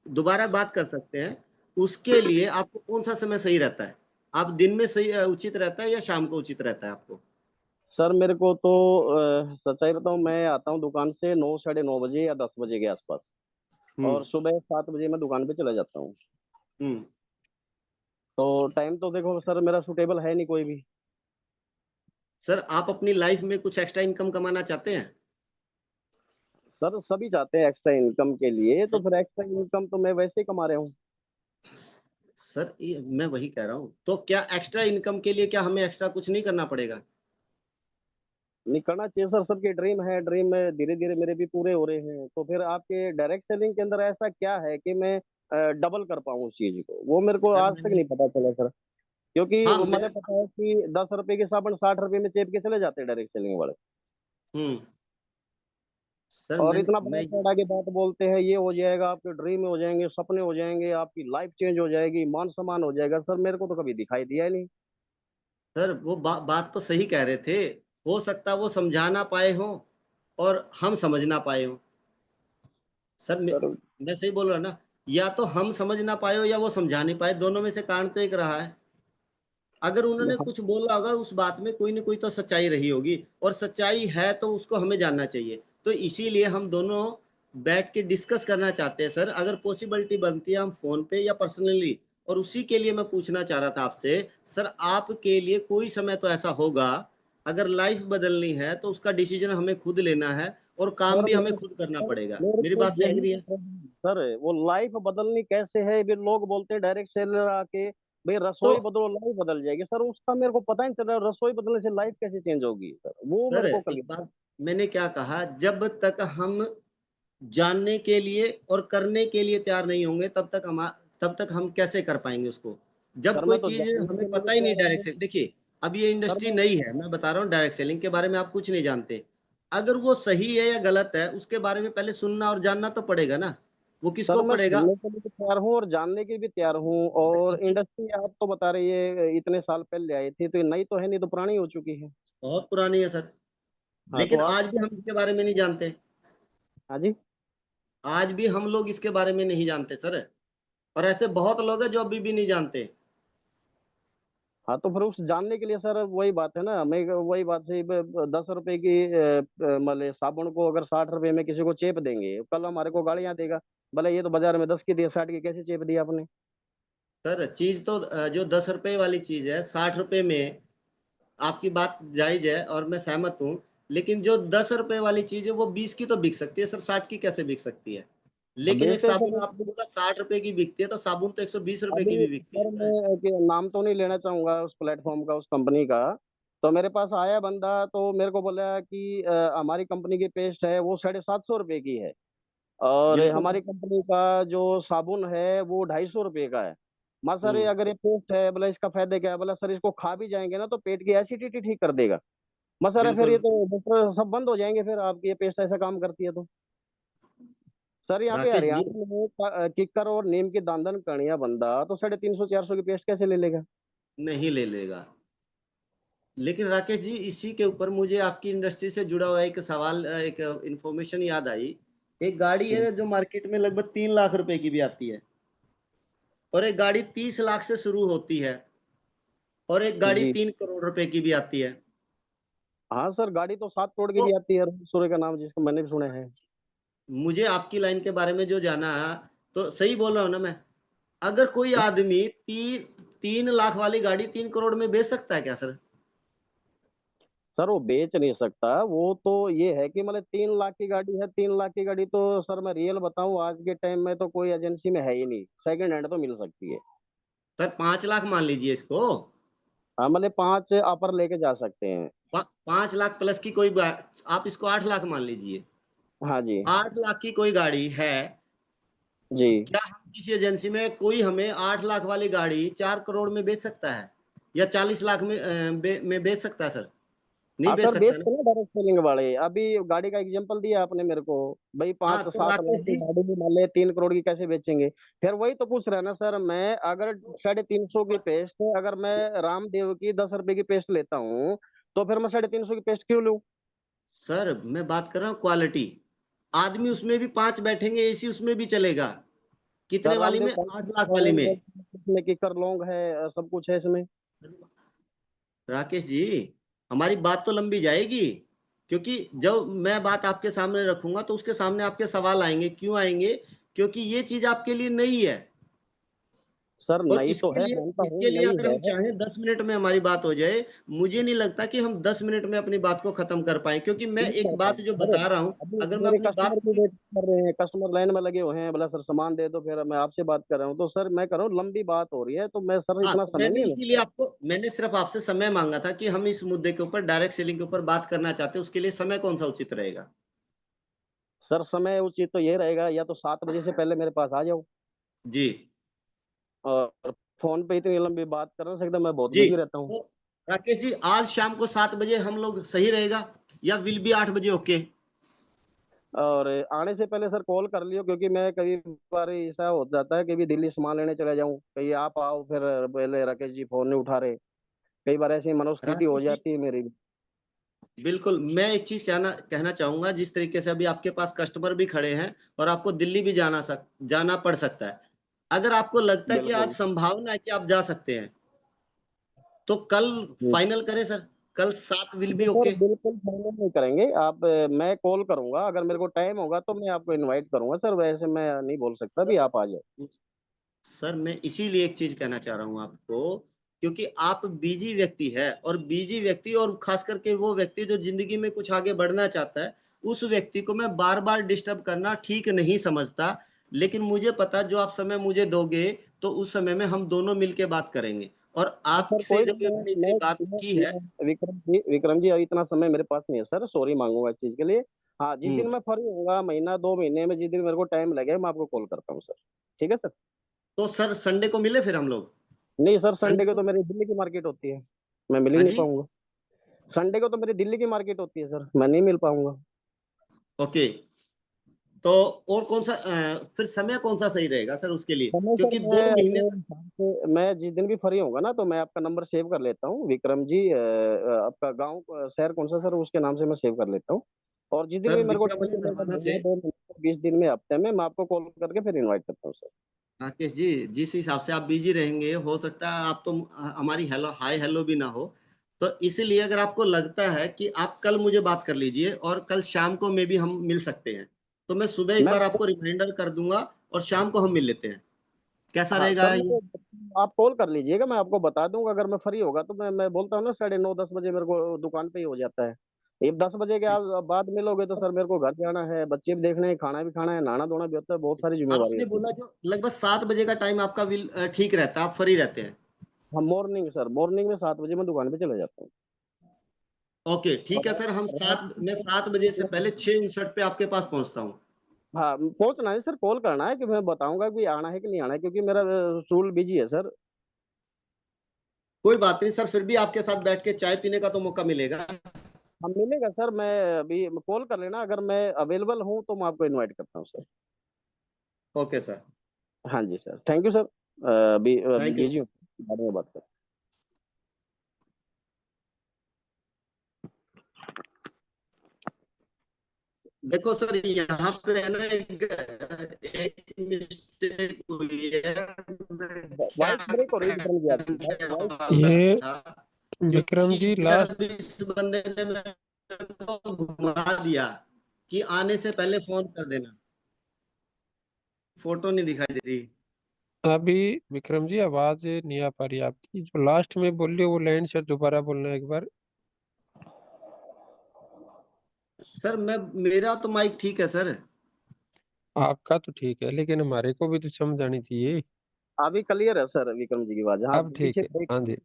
दोबारा बात कर सकते हैं। उसके लिए आपको कौन सा समय सही रहता है? आप दिन में सही उचित रहता है या शाम को उचित रहता है आपको? सर, मेरे को तो सच्चाई बताऊं, मैं आता हूं दुकान से 9 साढ़े 9 बजे या 10 बजे के आसपास, हम्म। और सुबह 7 बजे मैं दुकान पे चला जाता हूँ। हम्म। तो टाइम तो देखो सर, मेरा सूटेबल है नहीं कोई भी। सर आप अपनी लाइफ में कुछ एक्स्ट्रा इनकम कमाना चाहते हैं? सर सभी चाहते हैं एक्स्ट्रा इनकम के लिए, तो सर, फिर एक्स्ट्रा इनकम तो मैं वैसे ही कमा रहा हूँ। सर ये मैं वही कह रहा हूँ, तो क्या एक्स्ट्रा इनकम के लिए क्या हमें एक्स्ट्रा कुछ नहीं करना पड़ेगा? नहीं करना चाहिए सर, सबके ड्रीम है, ड्रीम में धीरे धीरे मेरे भी पूरे हो रहे हैं, तो फिर आपके डायरेक्ट सेलिंग के अंदर ऐसा क्या है कि मैं डबल कर पाऊँ उस चीज को, वो मेरे को सर आज तक मैंने, नहीं पता चला सर। क्योंकि हाँ मुझे पता है कि 10 रुपए के साबुन 60 रुपए में चेप के चले जाते हैं डायरेक्ट सेलिंग वाले। हम्म। सर और इतना बड़ा मैं चढ़ा के बात बोलते हैं, ये हो जाएगा, आपके ड्रीम हो जाएंगे, सपने हो जाएंगे, आपकी लाइफ चेंज हो जाएगी, मान सम्मान हो जाएगा, सर मेरे को तो कभी दिखाई दिया ही नहीं। सर वो बात तो सही कह रहे थे, हो सकता है वो समझा ना पाए हो और हम समझ ना पाए हो। सर सर मैं सही बोल रहा ना? या तो हम समझ ना पाए हो या वो समझा नहीं पाए, दोनों में से कारण तो एक रहा है। अगर उन्होंने कुछ बोला होगा, उस बात में कोई ना कोई तो सच्चाई रही होगी, और सच्चाई है तो उसको हमें जानना चाहिए। तो इसीलिए हम दोनों बैठ के डिस्कस करना चाहते हैं सर, अगर पॉसिबिलिटी बनती है हम फोन पे या पर्सनली। और उसी के लिए मैं पूछना चाह रहा था आपसे, सर आपके लिए कोई समय तो ऐसा होगा, अगर लाइफ बदलनी है तो उसका डिसीजन हमें खुद लेना है, और काम सर भी हमें मेरे खुद करना पड़ेगा। मेरे मेरी को बात से यही एग्री है? सर, वो लाइफ बदलनी कैसे है, भी लोग बोलते हैं डायरेक्ट सेलर आके भाई तो रसोई बदलो लाइफ बदल जाएगी, सर उसका मेरे को पता ही नहीं चल रहा, रसोई बदलने से लाइफ कैसे चेंज होगी सर, वो सर मेरे को एक कभी। बात मैंने क्या कहा, जब तक हम जानने के लिए और करने के लिए तैयार नहीं होंगे, तब तक हम कैसे कर पाएंगे उसको, जब सर कोई मैं तो चीज जानने हमें के लिए पता ही नहीं। तैयार डायरेक्ट हूँ सेलिंग देखिए, अब ये सर। इंडस्ट्री मैं नई है, मैं बता रहा हूँ, डायरेक्ट सेलिंग के बारे में आप कुछ नहीं जानते। अगर वो सही है या गलत है, उसके बारे में पहले सुनना और जानना तो पड़ेगा ना, वो सर किसको मैं पड़ेगा? सुनने के लिए भी तैयार हूँ और जानने के लिए भी तैयार हूँ। और अभी इंडस्ट्री आप तो बता रही है इतने साल पहले आई थी, तो ये नई तो है नहीं, तो पुरानी हो चुकी है। बहुत पुरानी है सर, हाँ तो लेकिन आप। आज भी हम इसके बारे में नहीं जानते। हाँ जी। आज भी हम लोग इसके बारे में नहीं जानते सर, और ऐसे बहुत लोग हैं जो अभी भी नहीं जानते। हाँ तो फिर उस जानने के लिए सर वही बात है ना, मैं वही बात से 10 रुपए की मतलब साबुन को अगर 60 रुपए में किसी को चेप देंगे, कल हमारे को गाड़ियां देगा। भले ये तो बाजार में 10 की दी, 60 की कैसे चेप दी आपने? सर चीज तो जो 10 रुपए वाली चीज है, 60 रुपए में आपकी बात जायज है और मैं सहमत हूँ। लेकिन जो 10 रुपए वाली चीज है वो 20 की तो बिक सकती है सर, 60 की कैसे बिक सकती है? अब लेकिन एक बेचते साबुन, सर। आपने बोला 60 रुपए की बिकती है, तो साबुन तो 120 रुपए की अभी भी बिकती है सर सर। मैं नाम तो नहीं लेना चाहूंगा उस प्लेटफॉर्म का, उस कंपनी का। तो मेरे पास आया बंदा तो मेरे को बोला कि हमारी कंपनी की पेस्ट है वो 750 रुपए की है, और बिल्कुल हमारी कंपनी का जो साबुन है वो 250 रुपए का है। मैं सर ये हम्म अगर ये पेस्ट है, बोला इसका फायदा क्या है? बोला सर इसको खा भी जाएंगे ना तो पेट की एसिडिटी ठीक कर देगा। मैं सर फिर ये बिल्कुल। तो डॉक्टर सब बंद हो जाएंगे फिर, आपकी ये पेस्ट ऐसा काम करती है तो। सर यहाँ पे राकेश जी, हरियाणा में किक्कर और नीम की दांदन कड़िया बंदा तो 350 400 की पेस्ट कैसे ले लेगा? नहीं ले लेगा। लेकिन राकेश जी, इसी के ऊपर मुझे आपकी इंडस्ट्री से जुड़ा हुआ एक सवाल, एक इंफॉर्मेशन याद आई। एक गाड़ी है जो मार्केट में लगभग 3 लाख रुपए की भी आती है, और एक गाड़ी 30 लाख से शुरू होती है, और एक गाड़ी जी। 3 करोड़ रुपए की भी आती है। हाँ सर, गाड़ी तो 7 करोड़ की तो भी आती है, सूर्य का नाम जिसको मैंने भी सुना है। मुझे आपकी लाइन के बारे में जो जाना है, तो सही बोल रहा हूँ ना मैं? अगर कोई आदमी 3 लाख वाली गाड़ी 3 करोड़ में बेच सकता है क्या सर? सर वो बेच नहीं सकता, वो तो ये है कि मतलब 3 लाख की गाड़ी है, 3 लाख की गाड़ी तो सर मैं रियल बताऊं आज के टाइम में तो कोई एजेंसी में है ही नहीं, सेकंड हैंड तो मिल सकती है। सर 5 लाख मान लीजिए इसको। हाँ मतलब 5 अपर लेके जा सकते हैं। 5 लाख प्लस की कोई आप इसको 8 लाख मान लीजिए। हाँ जी। 8 लाख की कोई गाड़ी है, जी। क्या हम किसी एजेंसी में कोई हमें 8 लाख वाली गाड़ी 4 करोड़ में बेच सकता है, या 40 लाख में में बेच सकता है सर? नहीं हाँ बेच सर, सकता ना। बेचते हैं डायरेक्ट सेलिंग वाले। अभी गाड़ी का एग्जांपल दिया आपने मेरे को, भाई हाँ, पाँच तो सात राकेश लाख की जी, गाड़ी भी मान ले 3 करोड़ की कैसे बेचेंगे? फिर वही तो पूछ रहा है ना सर, मैं अगर 350 की पेस्ट, अगर मैं रामदेव की 10 रुपए की पेस्ट लेता हूँ, तो फिर मैं 350 की पेस्ट क्यों लूँ? सर मैं बात कर रहा हूँ क्वालिटी। आदमी उसमें भी 5 बैठेंगे, एसी उसमें भी चलेगा। कितने सर वाली रामदेव में? कंपनी 8 लाख है, वाली में। इसमें किकर लॉन्ग है, सब कुछ है इसमें। राकेश जी, हमारी बात तो लंबी जाएगी, क्योंकि जब मैं बात आपके सामने रखूंगा तो उसके सामने आपके सवाल आएंगे। क्यों आएंगे? क्योंकि ये चीज आपके लिए नई है। सर और नई तो इसके है, लिए मानता हूँ इसके लिए नई अगर है। हम चाहें 10 मिनट में हमारी बात हो जाए, मुझे नहीं लगता कि हम 10 मिनट में अपनी बात को खत्म कर पाए, क्योंकि मैं ठीक एक है सर। बात जो अरे बता रहा हूँ, अभी अगर मैं मेरे अपनी बात कस्टमर भी पूरी। वेट कर रहे हैं, कस्टमर लाइन में लगे हुए हैं, बोला सर सामान दे दो, फिर मैं आपसे बात कर रहा हूँ, तो सर मैं कर रहा हूँ लंबी बात हो रही है, तो मैं सर हाँ, इतना तो समय मैंने नहीं इसीलिए मिलता। आपको, मैंने सिर्फ आपसे समय मांगा था कि हम इस मुद्दे के ऊपर, डायरेक्ट सेलिंग के ऊपर बात करना चाहते हैं। उसके लिए समय कौन सा उचित रहेगा? सर समय उचित तो ये रहेगा, या तो 7 बजे से पहले मेरे पास आ जाओ। जी और फोन पे इतनी लंबी बात कर नहीं सकता, मैं बहुत जी। बिजी रहता हूँ। तो राकेश जी, आज शाम को 7 बजे हम लोग सही रहेगा, या विल बी 8 बजे? ओके। और आने से पहले सर कॉल कर लियो, क्योंकि मैं कई बार ऐसा हो जाता है कि भी दिल्ली सामान लेने चले जाऊँ, कहीं आप आओ फिर पहले राकेश जी फोन नहीं उठा रहे, कई बार ऐसी मनोस्थिति हो राकेश जी, जाती है मेरी। बिल्कुल। मैं एक चीज कहना चाहूंगा, जिस तरीके से अभी आपके पास कस्टमर भी खड़े हैं और आपको दिल्ली भी जाना पड़ सकता है, अगर आपको लगता है कि आज बिल्कुल। संभावना है कि आप जा सकते हैं, तो कल जी। फाइनल करें सर। कल 7 विल बी तो सर ओके? बिल्कुल फाइनल नहीं करेंगे आप, मैं कॉल करूंगा, अगर मेरे को टाइम होगा तो मैं आपको इनवाइट करूंगा सर, वैसे मैं नहीं बोल सकता भी सर आप आ जाओ। सर मैं इसीलिए एक चीज कहना चाह रहा हूँ आपको, क्योंकि आप बिजी व्यक्ति है, और बिजी व्यक्ति, और खास करके वो व्यक्ति जो जिंदगी में कुछ आगे बढ़ना चाहता है, उस व्यक्ति को मैं बार बार डिस्टर्ब करना ठीक नहीं समझता। लेकिन मुझे पता, जो आप समय मुझे दोगे, तो उस समय में हम दोनों मिलके बात करेंगे। और तो सर आपसे कोई जब नहीं, मैंने इतनी बात की है। विक्रम जी अभी इतना समय मेरे पास नहीं है सर, सॉरी मांगूंगा इस चीज के लिए। हाँ जिस हम्म दिन मैं फ्री होऊंगा, महीना 2 महीने में जिस दिन मेरे को टाइम लगे मैं आपको कॉल करता हूँ सर। ठीक है सर। तो सर संडे को मिले फिर हम लोग। नहीं सर, संडे संडे को को। तो मेरी दिल्ली की मार्केट होती है, मैं मिल ही हाँ नहीं जी। पाऊंगा। संडे को तो मेरी दिल्ली की मार्केट होती है सर, मैं नहीं मिल पाऊंगा। ओके। तो और कौन सा फिर समय कौन सा सही रहेगा सर उसके लिए, समय सर क्योंकि 2 महीने मैं जिस दिन भी फ्री होऊंगा ना तो मैं आपका नंबर सेव कर लेता हूँ विक्रम जी। आपका गांव शहर कौन सा सर, उसके नाम से मैं सेव कर लेता हूँ। और जिस दिन सर भी मेरे को विक्रम टाइम अली मिलेगा, नरवाना से। 2 महीने 20 दिन में, हफ्ते में, मैं आपको कॉल करके फिर इनवाइट करता हूँ सर। राकेश जी, जिस हिसाब से आप बिजी रहेंगे, हो सकता है आप तो हमारी हेलो हाय हेलो भी ना हो, तो इसीलिए अगर आपको लगता है कि आप कल मुझे बात कर लीजिए और कल शाम को मे भी हम मिल सकते हैं, तो मैं सुबह एक मैं बार आपको रिमाइंडर कर दूंगा और शाम को हम मिल लेते हैं। कैसा हाँ रहेगा सर, ये? आप कॉल कर लीजिएगा, मैं आपको बता दूंगा। अगर मैं फ्री होगा तो मैं बोलता हूँ ना 9:30-10 बजे मेरे को दुकान पे ही हो जाता है। ये 10 बजे के बाद मिलोगे तो सर मेरे को घर जाना है, बच्चे भी देखने हैं, खाना भी खाना है, नहाना धोना भी होता है, बहुत सारी जिम्मेवारी आपने होती बोला है। जो लगभग 7 बजे का टाइम आपका ठीक रहता है, आप फ्री रहते हैं। हाँ मॉर्निंग सर, मॉर्निंग में 7 बजे मैं दुकान पे चले जाता हूँ। ओके ठीक और है सर, रात मैं 7 बजे से पहले 6:59 पे आपके पास पहुंचता हूँ। हाँ पहुंचना है सर, कॉल करना है कि मैं बताऊंगा कि आना है कि नहीं आना है, क्योंकि मेरा शेड्यूल बिजी है सर। कोई बात नहीं सर, फिर भी आपके साथ बैठ के चाय पीने का तो मौका मिलेगा। हम मिलेगा सर, मैं अभी कॉल कर लेना, अगर मैं अवेलेबल हूँ तो मैं आपको इनवाइट करता हूँ सर। Okay sir. हाँ जी सर, थैंक यू सर। अभी अभी थैंक यू। बिजी हूँ, बाद में बात करते देखो सर, यहाँ पे है ना एक मिस्टेक हुई है। मैं हैं। क्या वॉइस ब्रेक हो रही है विक्रम जी आपकी, करने वॉइस। वाला ये था, विक्रम क्योंकि जी लास्ट जब इस बंदे ने मेरे को घुमा दिया कि आने से पहले फोन कर देना, फोटो नहीं दिखाई दे रही। अभी विक्रम जी आवाज नहीं आ पा रही आपकी, जो लास्ट में बोल रहे हो वो लाइन सर दोबारा बोलना एक बार। सर मेरा तो माइक ठीक है सर। आपका तो ठीक है लेकिन हमारे को भी तो समझ आनी चाहिए। अभी क्लियर है सर विक्रम जी की आवाज, हाँ अब ठीक पीछे है, ब्रेक। हाँ जी।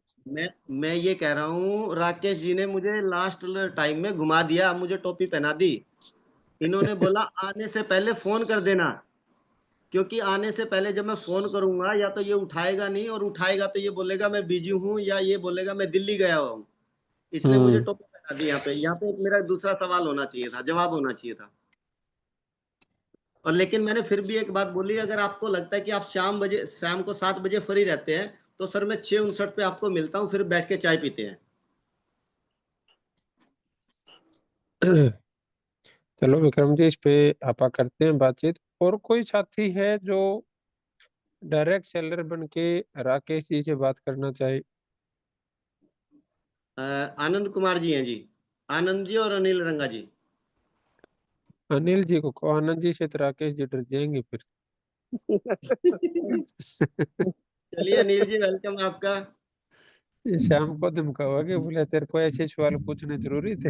मैं ये कह रहा हूँ, राकेश जी ने मुझे लास्ट टाइम में घुमा दिया, मुझे टोपी पहना दी। इन्होंने बोला आने से पहले फोन कर देना, क्योंकि आने से पहले जब मैं फोन करूंगा या तो ये उठाएगा नहीं, और उठाएगा तो ये बोलेगा मैं बिजी हूँ, या ये बोलेगा मैं दिल्ली गया हुआ हूँ। इसलिए मुझे हम्म। टोपी पहना दी। यहाँ पे एक मेरा दूसरा सवाल होना चाहिए था, जवाब होना चाहिए था। और लेकिन मैंने फिर भी एक बात बोली, अगर आपको लगता है कि आप शाम को 7 बजे फ्री रहते हैं, तो सर मैं 6:59 पे आपको मिलता हूँ, फिर बैठ के चाय पीते हैं। चलो विक्रम जी, इस पे आपा करते हैं बातचीत। और कोई साथी है जो डायरेक्ट सेलर बन के राकेश जी से बात करना चाहे? आनंद कुमार जी हैं जी, आनंद जी और अनिल रंगा जी। अनिल जी को कहो, आनंद जी से तो राकेश जी डर जाएंगे फिर। चलिए अनिल जी, वेलकम आपका। ये शाम को धमकाओगे, बोले तेरे को ऐसे सवाल पूछने जरूरी थे।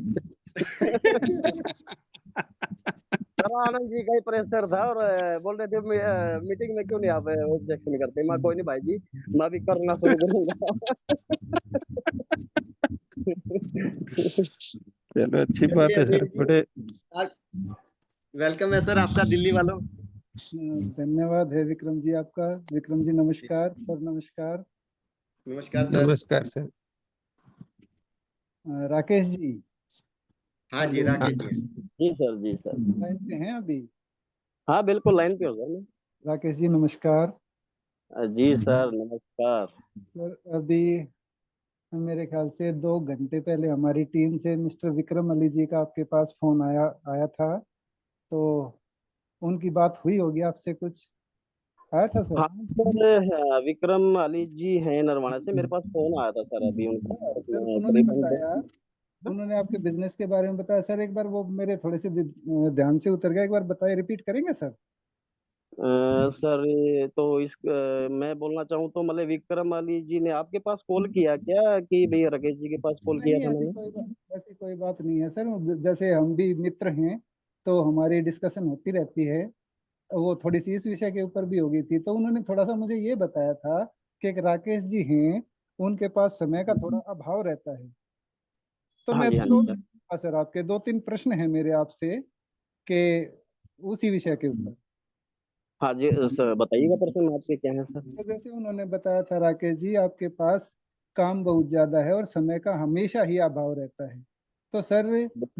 सर आनंद जी का ही प्रेशर था, और बोल रहे थे मीटिंग में क्यों नहीं आप ऑब्जेक्शन करते। मैं कोई नहीं भाई जी, मैं अभी करना शुरू करूंगा। चलो अच्छी चलिए बात है सर, अनिल जी, बड़े। वेलकम है सर आपका दिल्ली वालों। धन्यवाद है विक्रम जी आपका। विक्रम जी नमस्कार, सर नमस्कार। नमस्कार सर। नमस्कार सर। राकेश जी, हाँ जी, हेलो, राकेश जी हाँ, हैं। जी सर, जी सर। लाइन पे हैं अभी? हाँ बिल्कुल लाइन पे हो सर मैं। राकेश जी नमस्कार। जी सर नमस्कार। सर अभी मेरे ख्याल से 2 घंटे पहले हमारी टीम से मिस्टर विक्रम अली जी का आपके पास फोन आया आया था, तो उनकी बात हुई होगी आपसे, कुछ आया था सर? हाँ सर, विक्रम अली जी हैं नरवाना से, मेरे पास फोन आया था सर अभी उनका, और सर मैं उन्होंने करीबन बताया, उन्होंने आपके बिजनेस के बारे में बताया सर। एक बार वो मेरे थोड़े से ध्यान से उतर गया, एक बार बताइए, रिपीट करेंगे सर? सर ये तो मैं बोलना चाहूँ तो मतलब विक्रम अली जी ने आपके पास कॉल किया क्या, कि भैया राकेश जी के पास कॉल किया नहीं, था मैंने? ऐसी कोई बात नहीं है सर। जैसे हम भी मित्र हैं, तो हमारी डिस्कशन होती रहती है। वो थोड़ी सी इस विषय के ऊपर भी हो गई थी, तो उन्होंने थोड़ा सा मुझे ये बताया था कि एक राकेश जी हैं, उनके पास समय का थोड़ा अभाव रहता है। तो हाँ मैं जी, हाँ जी दो सर। सर आपके 2-3 प्रश्न हैं मेरे आपसे, कि उसी विषय के ऊपर। हाँ जी सर, बताइएगा प्रश्न आपके क्या है सर। तो जैसे उन्होंने बताया था राकेश जी, आपके पास काम बहुत ज्यादा है और समय का हमेशा ही अभाव रहता है। तो सर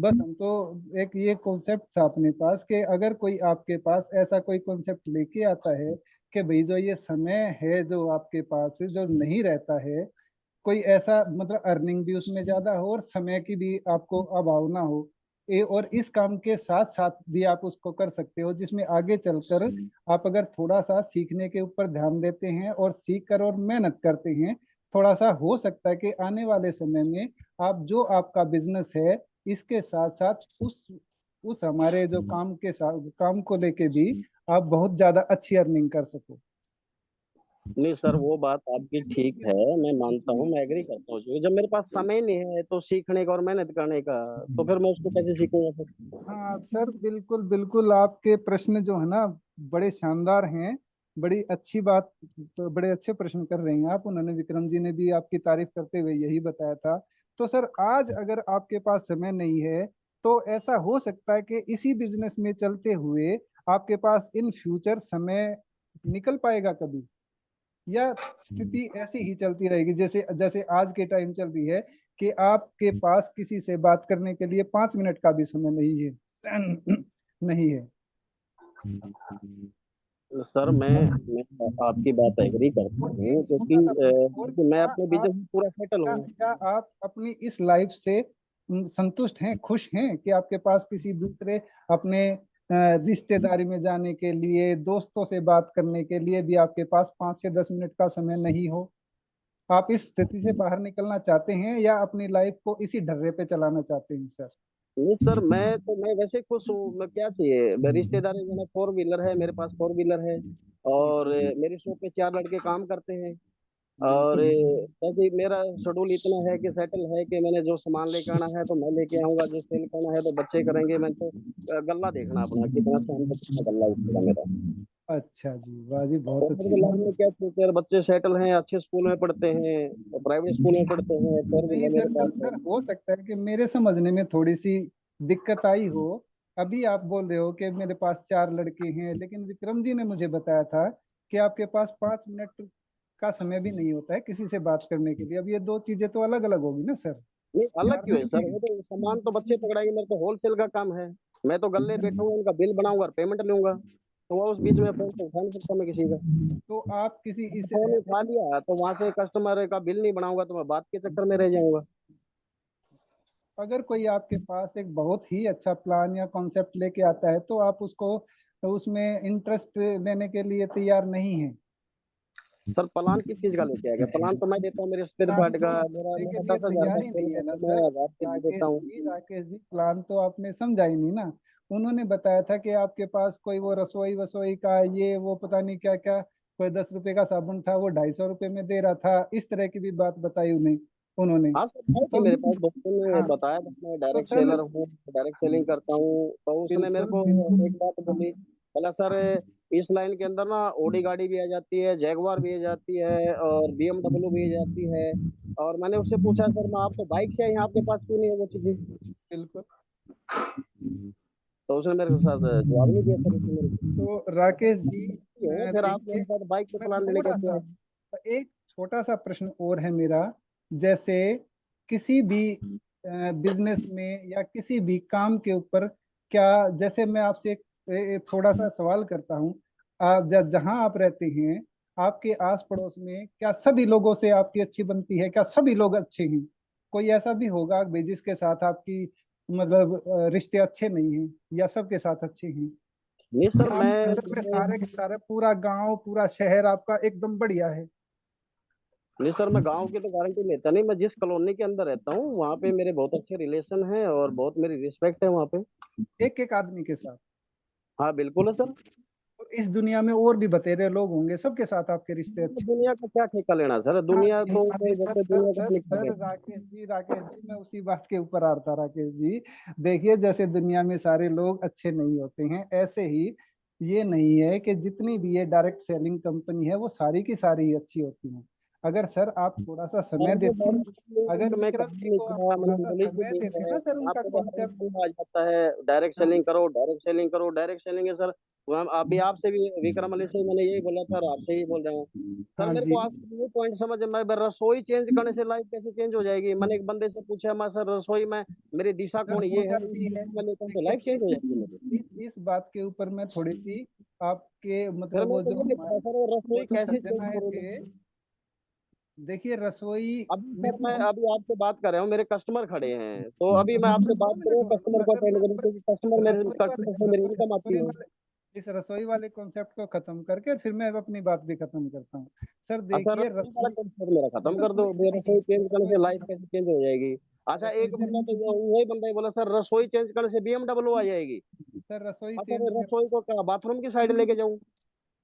बस हम तो एक ये कॉन्सेप्ट था अपने पास कि अगर कोई आपके पास ऐसा कोई कॉन्सेप्ट लेके आता है कि भाई जो ये समय है जो आपके पास जो नहीं रहता है, कोई ऐसा मतलब अर्निंग भी उसमें ज्यादा हो और समय की भी आपको अभाव ना हो, और इस काम के साथ साथ भी आप उसको कर सकते हो, जिसमें आगे चलकर आप अगर थोड़ा सा सीखने के ऊपर ध्यान देते हैं और सीख कर और मेहनत करते हैं, थोड़ा सा हो सकता है कि आने वाले समय में आप जो आपका बिजनेस है इसके साथ साथ उस हमारे जो काम के साथ काम को लेके भी आप बहुत ज्यादा अच्छी अर्निंग कर सको। नहीं सर, वो बात आपकी ठीक है, मैं मानता हूँ, मैं एग्री करता हूँ। जब मेरे पास समय नहीं है तो सीखने का और मेहनत करने का, तो फिर मैं उसको कैसे सीखूंगा फिर? हाँ सर, बिल्कुल बिल्कुल, आपके प्रश्न जो है ना बड़े शानदार हैं, बड़ी अच्छी बात, तो बड़े अच्छे प्रश्न कर रहे हैं आप। उन्होंने, विक्रम जी ने भी आपकी तारीफ करते हुए यही बताया था। तो सर आज अगर आपके पास समय नहीं है तो ऐसा हो सकता है कि इसी बिजनेस में चलते हुए आपके पास इन फ्यूचर समय निकल पाएगा कभी, या स्थिति ऐसी ही चलती रहेगी जैसे जैसे आज के टाइम चल रही है कि आपके पास किसी से बात करने के लिए 5 मिनट का भी समय नहीं है नहीं है। सर मैं आपकी बात एग्री करता और हूँ, एक क्योंकि छोटा सा प्रश्न और, मैं क्या अपने आप बिजनेस में पूरा सेटल क्या हूँ। क्या आप अपनी इस लाइफ से संतुष्ट हैं, खुश हैं कि आपके पास किसी दूसरे अपने रिश्तेदारी में जाने के लिए, दोस्तों से बात करने के लिए भी आपके पास 5 से 10 मिनट का समय नहीं हो? आप इस स्थिति से बाहर निकलना चाहते हैं या अपनी लाइफ को इसी ढर्रे पे चलाना चाहते हैं सर? नहीं सर, मैं वैसे खुश हूँ। मैं क्या चाहिए, मैं रिश्तेदारी में, 4 व्हीलर है मेरे पास, 4 व्हीलर है। और मेरे शॉप पे 4 लड़के काम करते हैं। और बिल्कुल वैसे ही मेरा शेड्यूल इतना है कि सेटल है कि मैंने जो सामान लेके आना है तो मैं लेके आऊंगा, जो सेल करना है तो बच्चे करेंगे। मैं तो गल्ला देखना अपना, कितना शाम तक कितना गल्ला उठेगा मेरा। अच्छा जी, वाह जी, बहुत और मेरे को अच्छी लाइफ बात। में क्या चाहिए, बच्चे सेटल हैं, अच्छे स्कूल में पढ़ते हैं, प्राइवेट स्कूल में पढ़ते हैं, 4 व्हीलर नहीं मेरे दरअसल पास है। सर हो सकता है कि मेरे समझने में थोड़ी सी दिक्कत आई हो। अभी आप बोल रहे हो कि मेरे पास 4 लड़के हैं, लेकिन विक्रम जी ने मुझे बताया था कि आपके पास 5 मिनट का समय भी नहीं होता है किसी से बात करने के लिए। अब ये दो चीजें तो अलग अलग होगी ना सर। नहीं, अलग चार क्यों है लड़के सर? हैं। वो तो सामान तो बच्चे पकड़ाएंगे, मेरे तो होलसेल का काम है। मैं तो गल्ले अच्छा, बैठूंगा, उनका बिल बनाऊंगा और पेमेंट लूंगा। तो वो उस बीच में फोन तो उठा नहीं सकता मैं किसी का। तो आप किसी मैंने इस फोन उठा लिया तो वहां से कस्टमर का बिल नहीं बनाऊंगा तो मैं बात के चक्कर में रह जाऊंगा। अगर कोई आपके पास एक बहुत ही अच्छा प्लान या कॉन्सेप्ट लेके आता है तो आप उसको, उसमें इंटरेस्ट लेने के लिए तैयार नहीं है? सर प्लान किस चीज का लेके आ गया? प्लान तो मैं देता हूँ मेरे स्पेयर प्लान पार्ट तो का। लेने मेरा के लिए 10,000 का तैयार ही सेल नहीं है ना करता, मैं सर। 1,000 के भी देता हूँ। राकेश जी, प्लान तो आपने समझा ही नहीं ना। उन्होंने बताया था कि आपके पास कोई वो रसोई वसोई का ये वो पता नहीं क्या क्या, कोई 10 रुपए का साबुन था वो 250 रुपए में दे रहा था, इस तरह की भी बात बताई उन्हें उन्होंने। हाँ सर, है थी तो मेरे पास, दोस्तों ने हाँ, बताया था। मैं तो डायरेक्ट सर सेलर हूँ, डायरेक्ट सेलिंग करता हूँ। तो उसने मेरे बिल्कुल को बिल्कुल, एक बात बोली, बोला सर इस लाइन के अंदर ना ऑडी गाड़ी भी आ जाती है, जैगवार भी आ जाती है, और BMW भी आ जाती है। और मैंने उससे पूछा, सर मैं आप तो बाइक से आई हैं, आपके पास क्यों नहीं है वो चीजें? बिल्कुल। तो उसने मेरे साथ जवाब नहीं दिया सर उसने मेरे को। तो राकेश जी, फिर आप देखिए, मेरे साथ बाइक पे मैं प्लान लेने थोड़ा कैसे सा, आए? एक छोटा सा प्रश्न और है मेरा। जैसे किसी भी बिजनेस में या किसी भी काम के ऊपर, क्या, जैसे मैं आपसे थोड़ा सा सवाल करता हूँ, आप जहाँ आप रहते हैं, आपके आस पड़ोस में क्या सभी लोगों से आपकी अच्छी बनती है? क्या सभी लोग अच्छे हैं? कोई ऐसा भी होगा भाई जिसके साथ आपकी मतलब रिश्ते अच्छे नहीं हैं, या सबके साथ अच्छे हैं? नहीं सर, आप नजर में सारे के सारे पूरा गांव पूरा शहर आपका एकदम बढ़िया है? नहीं सर, मैं गांव की तो गारंटी लेता नहीं। मैं जिस कॉलोनी के अंदर रहता हूँ वहाँ पे मेरे बहुत अच्छे रिलेशन हैं और बहुत मेरी रिस्पेक्ट है वहाँ पे। एक एक आदमी के साथ? हाँ बिल्कुल है सर। और इस दुनिया में और भी बतेरे लोग होंगे, सबके साथ आपके रिश्ते अच्छे? दुनिया का क्या ठेका लेना सर? हाँ दुनिया जी, तो हाँ जी कोई सर, जैसे सर दुनिया का सर निकाल सर, लेना। राकेश जी, मैं उसी बात के ऊपर आ रहा था राकेश जी। देखिए, जैसे दुनिया में सारे लोग अच्छे नहीं होते हैं, ऐसे ही ये नहीं है कि जितनी भी ये डायरेक्ट सेलिंग कंपनी है वो सारी की सारी ही अच्छी होती हैं। अगर सर आप थोड़ा सा समय सर वो देते, अगर मैं विक्रम कभी जी नहीं को आप किया, थोड़ा मैंने सा नॉलेज भी समय दी देते है। ना सर, उनका आपको तो हर कॉन्सेप्ट। दिन आ जाता है डायरेक्ट हाँ सेलिंग करो, डायरेक्ट सेलिंग करो, डायरेक्ट सेलिंग है सर। वो अभी आपसे भी विक्रम अली से मैंने यही बोला था और आपसे ही बोल रहा हूँ सर। हाँ मेरे जी, को आज ये पॉइंट समझ में, मैं रसोई चेंज करने से लाइफ कैसे चेंज हो जाएगी। मैंने एक बंदे से पूछा, मैं सर रसोई में मेरी दिशा सर कौन हो ये है, जाती है। मैं लेता हूँ तो लाइफ देखिए चेंज हो जाएगी मेरी। इस बात के ऊपर मैं थोड़ी सी आपके फिर मतलब मेरे वो को जो ये नहीं पता सर, वो वो रसोई जो कैसे सज्जन चेंज आए करूँ थे, मैं। देखिए रसोई अभी में सर तो मैं हम अभी आपसे बात कर रहा हूँ, मेरे कस्टमर खड़े हैं, तो अभी मैं सर आपसे दो बात मिनट करूँ, बोल कस्टमर दूंगा को सर अटेंड मैं, करूँ, क्योंकि कस्टमर मेरे, कस्टमर से मेरी इनकम आती है। इस रसोई वाले कॉन्सेप्ट को खत्म करके और फिर मैं अपनी बात भी खत्म करता हूँ। सर अच्छा देखिए रसोई वाला रसोई, कंसेप्ट मेरा खत्म कर दो, रसोई ये नहीं, रसोई चेंज करने रसोई से लाइफ कैसे चेंज हो जाएगी। अच्छा रसोई एक बंदा तो वही बंदा ही बोला सर रसोई चेंज करने से BMW आ जाएगी। सर रसोई अच्छा चेंज तो कर, रसोई को क्या बाथरूम की साइड लेके जाऊँ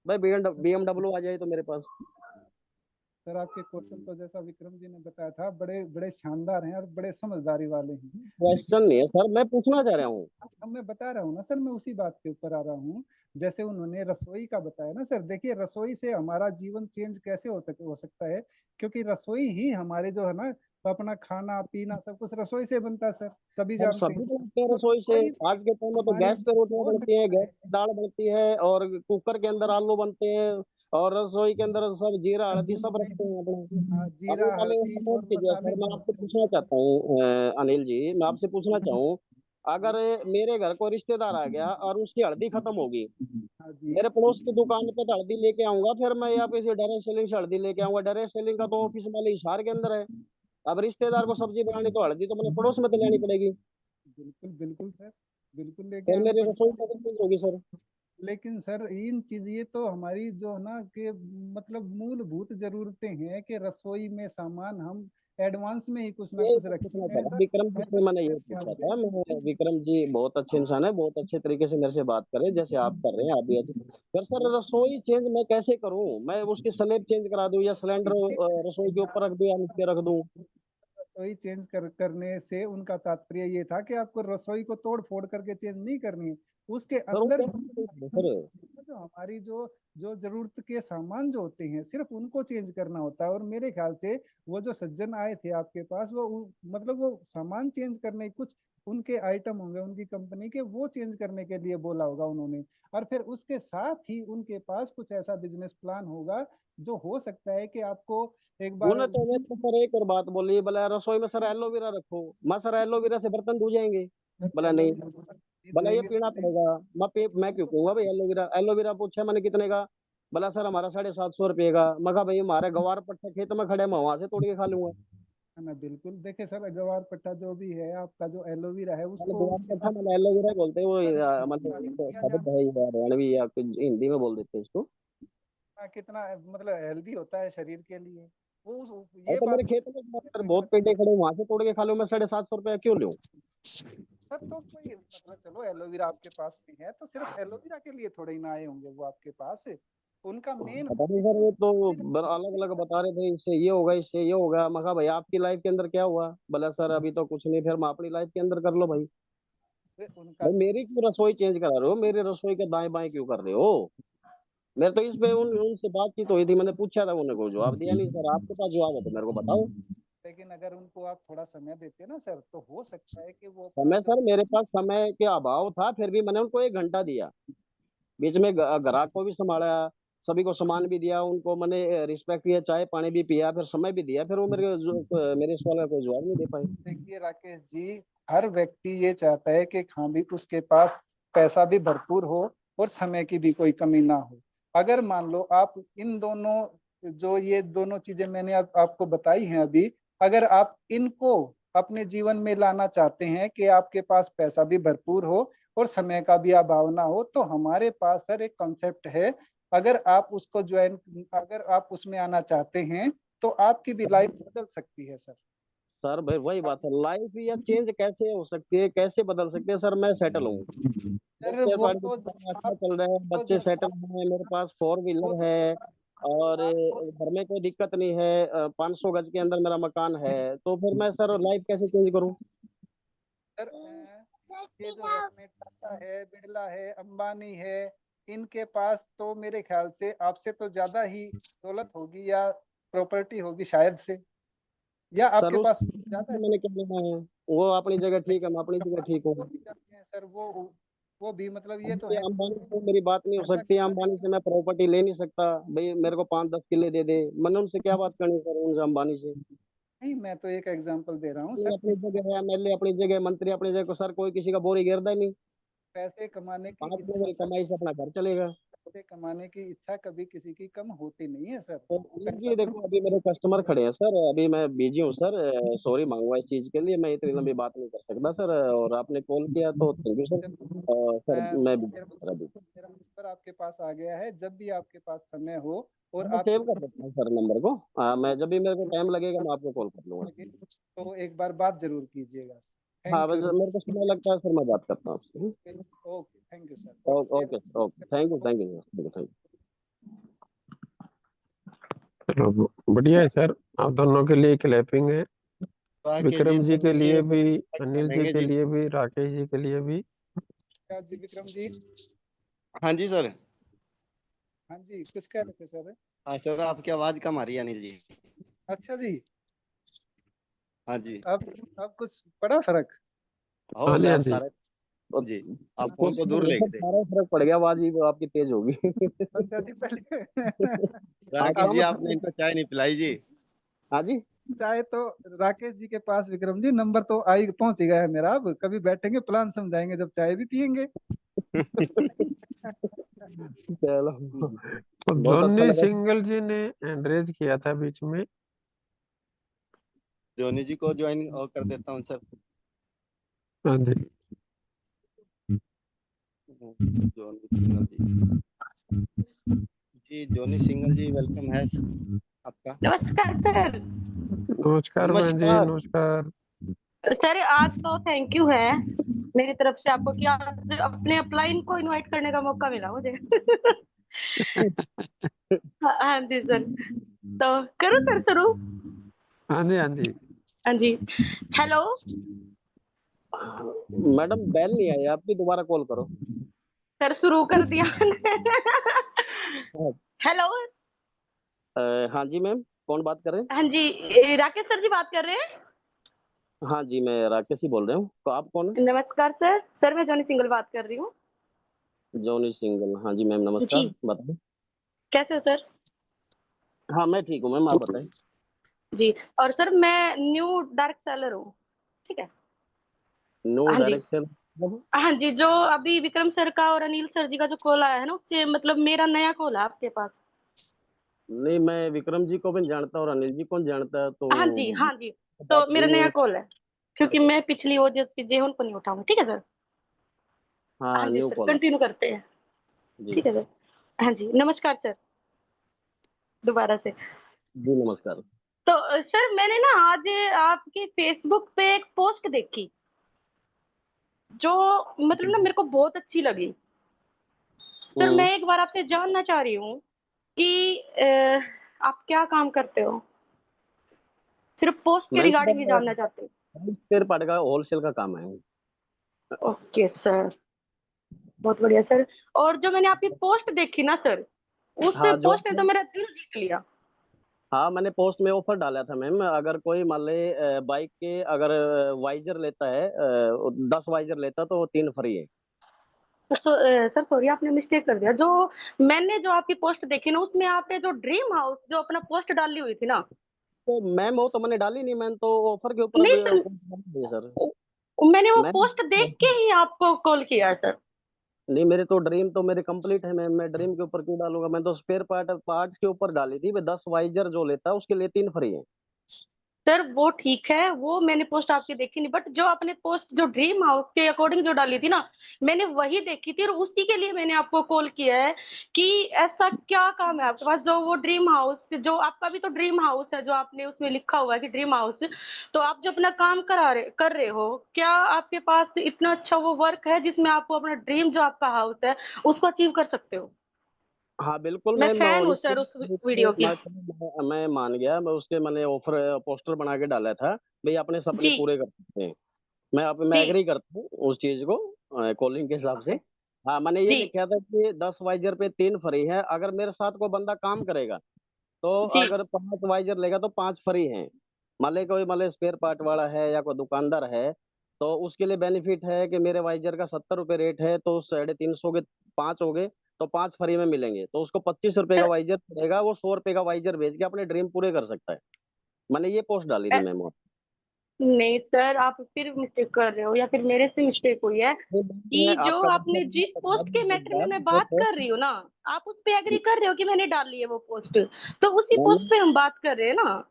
भाई, BMW आ जाए तो मेरे पास। सर आपके क्वेश्चन को जैसा विक्रम जी ने बताया था, बड़े बड़े शानदार हैं और बड़े समझदारी वाले हैं। क्वेश्चन नहीं है सर, मैं पूछना चाह रहा हूँ। अब मैं बता रहा हूँ ना सर, मैं उसी बात के ऊपर आ रहा हूँ। जैसे उन्होंने रसोई का बताया ना सर, देखिए रसोई से हमारा जीवन चेंज कैसे हो सकता है, क्योंकि रसोई ही हमारे जो है ना, अपना खाना पीना सब कुछ रसोई से बनता है सर, सभी अब जानते सभी हैं। बनते हैं तो रसोई से। रसोई में आज के टाइम में तो हमारी गैस पे रोटियां हो बनती है, सकता गैस है, पे दाल बनती है, और कुकर के अंदर आलू बनते हैं, और रसोई के अंदर सब जीरा हल्दी सब रखते हैं अपने। अब जीरा ये वाले हल्दी नोट और कीजिए मसाले सर, मैं जो आपसे होते पूछना चाहता हूँ अनिल जी, मैं आपसे पूछना चाहूँ, अगर मेरे घर को रिश्तेदार आ गया और उसकी हल्दी खत्म होगी, हैं। हाँ जी, मेरे पड़ोस की दुकान पे तो हल्दी लेके आऊंगा, फिर मैं यहाँ पे डायरेक्ट सेलिंग से हल्दी लेके आऊंगा। डायरेक्ट सेलिंग का तो ऑफिस वाले हिसार के अंदर है। अब रिश्तेदार को सब्जी बनानी तो हल्दी तो मैंने पड़ोस में तो लेनी पड़ेगी। बिल्कुल बिल्कुल सर, बिल्कुल लेके फिर आनी मेरी रसोई पड़ती कैसे है। चेंज होगी सर। लेकिन सर इन चीज ये तो हमारी जो है ना कि मतलब मूलभूत जरूरतें हैं कि रसोई में सामान हम एडवांस में ही कुछ ना ये कुछ तो रखते पूछना हैं चाह रहा सर। विक्रम जी से, मैंने ये ख्याल पूछा से था मैं, विक्रम जी बहुत अच्छे इंसान है, बहुत अच्छे तरीके से मेरे से बात करें, जैसे आप कर रहे हैं आप भी अच्छे। फिर सर रसोई चेंज मैं कैसे करूं, मैं उसकी स्लैब चेंज करा दूं, या सिलेंडर रसोई के ऊपर रख दूं, या नीचे रख दूं। रसोई चेंज करने से उनका तात्पर्य ये था कि आपको रसोई को तोड़ फोड़ करके चेंज नहीं करनी है, उसके सर वो अंदर जो कैसे change करूं सर। जो हमारी जो जो जरूरत के सामान जो होते हैं सिर्फ उनको चेंज करना होता है। और मेरे ख्याल से वो जो सज्जन आए थे आपके पास, वो मतलब वो सामान चेंज करने, कुछ उनके आइटम होंगे उनकी कंपनी के, वो चेंज करने के लिए बोला होगा उन्होंने। और फिर उसके साथ ही उनके पास कुछ ऐसा बिजनेस प्लान होगा जो हो सकता है कि आपको एक बार, उन्होंने तो मैं तो सर एक और बात बोली, बोला रसोई में सर एलोवेरा रखो। मैं सर एलोवेरा से बर्तन धो जाएंगे। बोला नहीं, बोला ये पीना पड़ेगा। मैं क्यों कहूंगा भाई, एलोवेरा एलोवेरा पूछा मैंने कितने का, बोला सर हमारा 750 रुपये का। मैं कहा भाई हमारे गवार पट्टा खेत में खड़े, मैं वहां से तोड़ के खा लूंगा। है ना। बिल्कुल देखिए सर, जवार पट्टा जो भी है आपका, जो एलोवेरा है मैंने उसको गवार उसके पट्टा बाद मैंने एलोवेरा बोलते हैं वो, मतलब शादी में एक दिया शब्द जाता है ये हरियाणवी या कुछ हिंदी में बोल देते हैं इसको। है, कितना मतलब हेल्दी होता है शरीर के लिए, वो और ये तो मेरे बात खेत में सर देखना बहुत पेड़े चाहिए। खड़े, वहां से तोड़ के खा लूं मैं, 750 रुपया क्यों लूं। सर तो कोई मतलब चलो एलोवेरा आपके पास भी है तो सिर्फ एलोवेरा के लिए थोड़े ही ना आए होंगे वो आपके पास, उनका मेन पता नहीं सर, वो तो अलग अलग बता रहे थे, इससे ये होगा इससे ये होगा। मैं कहा भाई आपकी लाइफ के अंदर क्या हुआ, बोला सर अभी तो कुछ नहीं, फिर मैं अपनी लाइफ के अंदर कर लो भाई। उनका भाई जो मेरी क्यों रसोई चेंज करा रहे हो, मेरे रसोई के दाएं बाएं क्यों कर रहे हो। मेरे तो इस पे उनसे बातचीत हुई थी, मैंने पूछा था, उन्होंने कोई जवाब दिया नहीं। सर आपके पास जवाब है तो मेरे को बताओ। लेकिन अगर उनको आप थोड़ा समय देते ना सर, तो हो सकता है कि वो अपना समय जो, सर मेरे पास समय के अभाव था, फिर भी मैंने उनको 1 घंटा दिया। बीच में ग्राहक को भी संभाला, सभी को सामान भी दिया, उनको मैंने रिस्पेक्ट किया, चाय पानी भी पिया, फिर समय भी दिया, फिर वो मेरे सवाल का कोई जवाब नहीं दे पाए। देखिए राकेश जी, हर व्यक्ति ये चाहता है कि हाँ भी उसके पास पैसा भी भरपूर हो और समय की भी कोई कमी ना हो। अगर मान लो आप इन दोनों, जो ये दोनों चीजें मैंने आपको बताई हैं अभी, अगर आप इनको अपने जीवन में लाना चाहते हैं कि आपके पास पैसा भी भरपूर हो और समय का भी अभाव ना हो, तो हमारे पास सर एक कॉन्सेप्ट है। अगर आप उसको ज्वाइन, अगर आप उसमें आना चाहते हैं तो आपकी भी लाइफ बदल सकती है सर। सर भाई वही बात है, लाइफ या चेंज कैसे हो सकती है, कैसे बदल सकते हैं सर। मैं सेटल हूँ, सर शेयर वो मार्केट तो में अच्छा आप, चल रहा है, वो बच्चे जो सेटल आप, हैं, मेरे पास फोर वो व्हीलर तो है, और आप वो घर में कोई दिक्कत नहीं है, 500 गज के अंदर मेरा मकान है। तो फिर मैं सर लाइफ कैसे चेंज करूँ। सर ये जो है अपने टाटा है, बिरला है, अंबानी है, इनके पास तो मेरे ख्याल से आपसे तो ज्यादा ही दौलत होगी, या प्रॉपर्टी होगी शायद से, या आपके सर पास ज्यादा है? मैंने क्या लेना है, वो अपनी जगह ठीक है, मैं अपनी जगह ठीक वो हूँ। भी करते हैं सर, वो भी मतलब ये तो ये है अंबानी से मेरी बात नहीं हो ऐसा सकती, करना अंबानी नहीं से मैं प्रॉपर्टी ले नहीं सकता भाई, मेरे को 5-10 किले दे दे, मैंने उनसे क्या बात करनी सर, उनसे अंबानी से। नहीं, मैं तो एक एग्जांपल दे रहा हूँ ये सर। अपनी जगह है, एमएलए अपनी जगह, मंत्री अपनी जगह, सर कोई किसी का बोरी गिरदा ही नहीं। पैसे कमाने की 5 इच्छा लोगों की कमाई से अपना घर चलेगा। पैसे कमाने की इच्छा कभी किसी की कम होती नहीं है सर। तो अनिल पैसा जी देखो, अभी मेरे कस्टमर खड़े हैं सर, अभी मैं बिजी हूँ सर, सॉरी मांगूंगा इस चीज के लिए, मैं इतनी लंबी बात नहीं कर सकता सर, और आपने कॉल किया तो थैंक यू सर। सर मैं मेरा सर अभी मेरा नंबर आपके पास आ गया है, जब भी आपके पास समय हो और मैं आपको सेव कर देता हूँ सर नंबर को। मैं जब भी मेरे को टाइम लगेगा मैं आपको कॉल कर लूंगा। तो एक बार बात जरूर कीजिएगा। हाँ थैंक बस यू। मेरे को समय लगता है सर, मैं बात करता हूँ आपसे। Okay, thank you sir. और okay okay, thank you thank you thank you. चलो बढ़िया है सर, आप दोनों के लिए क्लैपिंग है, राकेश जी विक्रम जी तो के लिए देखिए भी, अनिल जी करेंगे के जी। लिए भी, राकेश जी के लिए भी। क्या जी विक्रम जी? हाँ जी सर। हाँ जी, कुछ कह रहे थे सर? हाँ सर, आपकी आवाज कम आ रही है अनिल जी। अच्छा जी। हाँ जी। अब कुछ बड़ा फर्क? हो हाँ जी, गया हाँ आप जी। सारे जी। आप फोन कुछ को दूर नहीं लेके सर, थे। सारा फर्क पड़ गया, आवाज ही आपकी तेज होगी। अच्छा जी, पहले हाँ राकेश काम जी अब आपने इनको चाय नहीं पिलाई जी। हाँ जी। चाहे तो राकेश जी के पास विक्रम जी नंबर तो आई पहुंच ही गया है मेरा। अब कभी बैठेंगे, प्लान समझाएंगे, जब चाय भी पियेंगे। चलो, तो बहुत अच्छा जॉनी लगा। सिंगल जी ने एंड्रेज किया था बीच में। जोनी जी को ज्वाइन कर देता हूँ सर। हाँ जी। जोनी सिंगल जी। जी जोनी सिंगल जी वेलकम है आपका। नमस्कार सर। नमस्कार बहन जी, नमस्कार। नमस्कार। सर आज तो थैंक यू है मेरी तरफ से आपको कि आज अपने अपलाइन को इनवाइट करने का मौका मिला मुझे। हाँ जी सर, तो करो सर शुरू। हाँ जी, हाँ जी। हाँ जी, हेलो मैडम बैल नहीं आई आपकी, दोबारा कॉल करो। सर, शुरू कर दिया मैंने। हेलो। हाँ जी मैम, कौन बात कर रहे हैं? हाँ जी, राकेश सर जी बात कर रहे हैं। हाँ जी, मैं राकेश ही बोल रहा हूँ, तो आप कौन नमस्कार सर, सर मैं जॉनी सिंगल बात कर रही हूँ। है? जॉनी सिंगल, हाँ जी मैम जी, नमस्कार, बताएं। कैसे हो सर? हाँ मैं ठीक हूँ मैम, आप बताएं। जी, और सर मैं न्यू डायरेक्ट सेलर हूँ, ठीक है। नो हाँ जी, डायरेक्शन। हाँ जी, जो अभी विक्रम सर का और अनिल सर जी का जो कॉल आया है ना, उससे मतलब मेरा नया कॉल है आपके पास। नहीं, मैं विक्रम जी को भी नहीं जानता और अनिल जी को नहीं जानता, तो हाँ जी, हाँ जी, बात तो हुई मेरा नया नहीं। कॉल है, क्योंकि मैं पिछली वो जो चीजें उनको नहीं उठाऊंगी, ठीक है सर। हाँ हाँ जी न्यू सर, कॉलर। कंटिन्यू करते हैं, जी ठीक है सर। हाँ जी, नमस्कार सर, दोबारा से। जी नमस्कार। तो सर मैंने ना आज आपकी फेसबुक पे एक पोस्ट देखी, जो मतलब ना मेरे को बहुत अच्छी लगी। सर हम्म, मैं एक बार आपसे जानना चाह रही हूँ कि आप क्या काम करते हो? सिर्फ पोस्ट के मैं रिगार्डिंग ही जानना चाहते हूँ। स्पेयर पार्ट का होलसेल का काम है। ओके सर, बहुत बढ़िया सर। और जो मैंने आपकी पोस्ट देखी ना सर, उस हाँ जो पोस्ट ने तो मेरा दिल जीत लिया। हाँ मैंने पोस्ट में ऑफर डाला था मैम, अगर कोई मान ले बाइक के अगर वाइजर लेता है, 10 वाइजर लेता तो 3 फ्री है। सर सॉरी, आपने मिस्टेक कर दिया। जो मैंने जो आपकी पोस्ट देखी ना, उसमें आपने जो ड्रीम हाउस जो अपना पोस्ट डाली हुई थी ना, तो मैम वो तो मैंने डाली नहीं, मैम तो ऑफर के ऊपर नहीं अभी सर, नहीं है सर। मैंने वो मैम पोस्ट देख के ही आपको कॉल किया है सर। नहीं, मेरे तो ड्रीम तो मेरे कंप्लीट है मैम, मैं ड्रीम के ऊपर क्यों डालूंगा, मैं तो स्पेयर पार्ट के ऊपर डाली थी, 10 वाइजर जो लेता है उसके लिए 3 फ्री है। सर वो ठीक है, वो मैंने पोस्ट आपकी देखी नहीं, बट जो आपने पोस्ट जो ड्रीम हाउस के अकॉर्डिंग जो डाली थी ना, मैंने वही देखी थी, और उसी के लिए मैंने आपको कॉल किया है कि ऐसा क्या काम है आपके पास जो वो ड्रीम हाउस, जो आपका भी तो ड्रीम हाउस है, जो आपने उसमें लिखा हुआ है कि ड्रीम हाउस, तो आप जो अपना काम कर रहे हो, क्या आपके पास इतना अच्छा वो वर्क है जिसमें आपको अपना ड्रीम जो आपका हाउस है उसको अचीव कर सकते हो? हाँ बिल्कुल मैं मैम, फैन और हूँ सर उस वीडियो की। मैं मान गया, मैं उसके मैंने ऑफर पोस्टर बना के डाला था, भाई अपने सपने जी पूरे कर सकते हैं। मैं जी एग्री करता हूँ उस चीज को, कॉलिंग के हिसाब से। हाँ मैंने ये जी लिखा था कि 10 वाइजर पे 3 फ्री है, अगर मेरे साथ कोई बंदा काम करेगा तो जी अगर 5 वाइजर लेगा तो 5 फ्री हैं। मान ले स्पेयर पार्ट वाला है या कोई दुकानदार है, तो उसके लिए बेनिफिट है कि मेरे वाइजर का 70 रुपये रेट है, तो 350 के 5 हो गए, तो 5 फ्री में मिलेंगे, तो उसको 25 रुपये का सर, वाइजर पड़ेगा, वो 100 रुपये का वाइजर बेच के अपने ड्रीम पूरे कर सकता है। मैंने ये पोस्ट डाली थी मैम। नहीं सर, आप फिर मिस्टेक कर रहे हो या फिर मेरे से मिस्टेक हुई है मैं कि जो आपका आपने जिस पोस्ट के मैटर में मैं बात कर रही हूँ ना, आप उस पे एग्री कर रहे हो कि मैंने डाली है वो पोस्ट, तो उसी पोस्ट पे हम बात कर रहे हैं ना।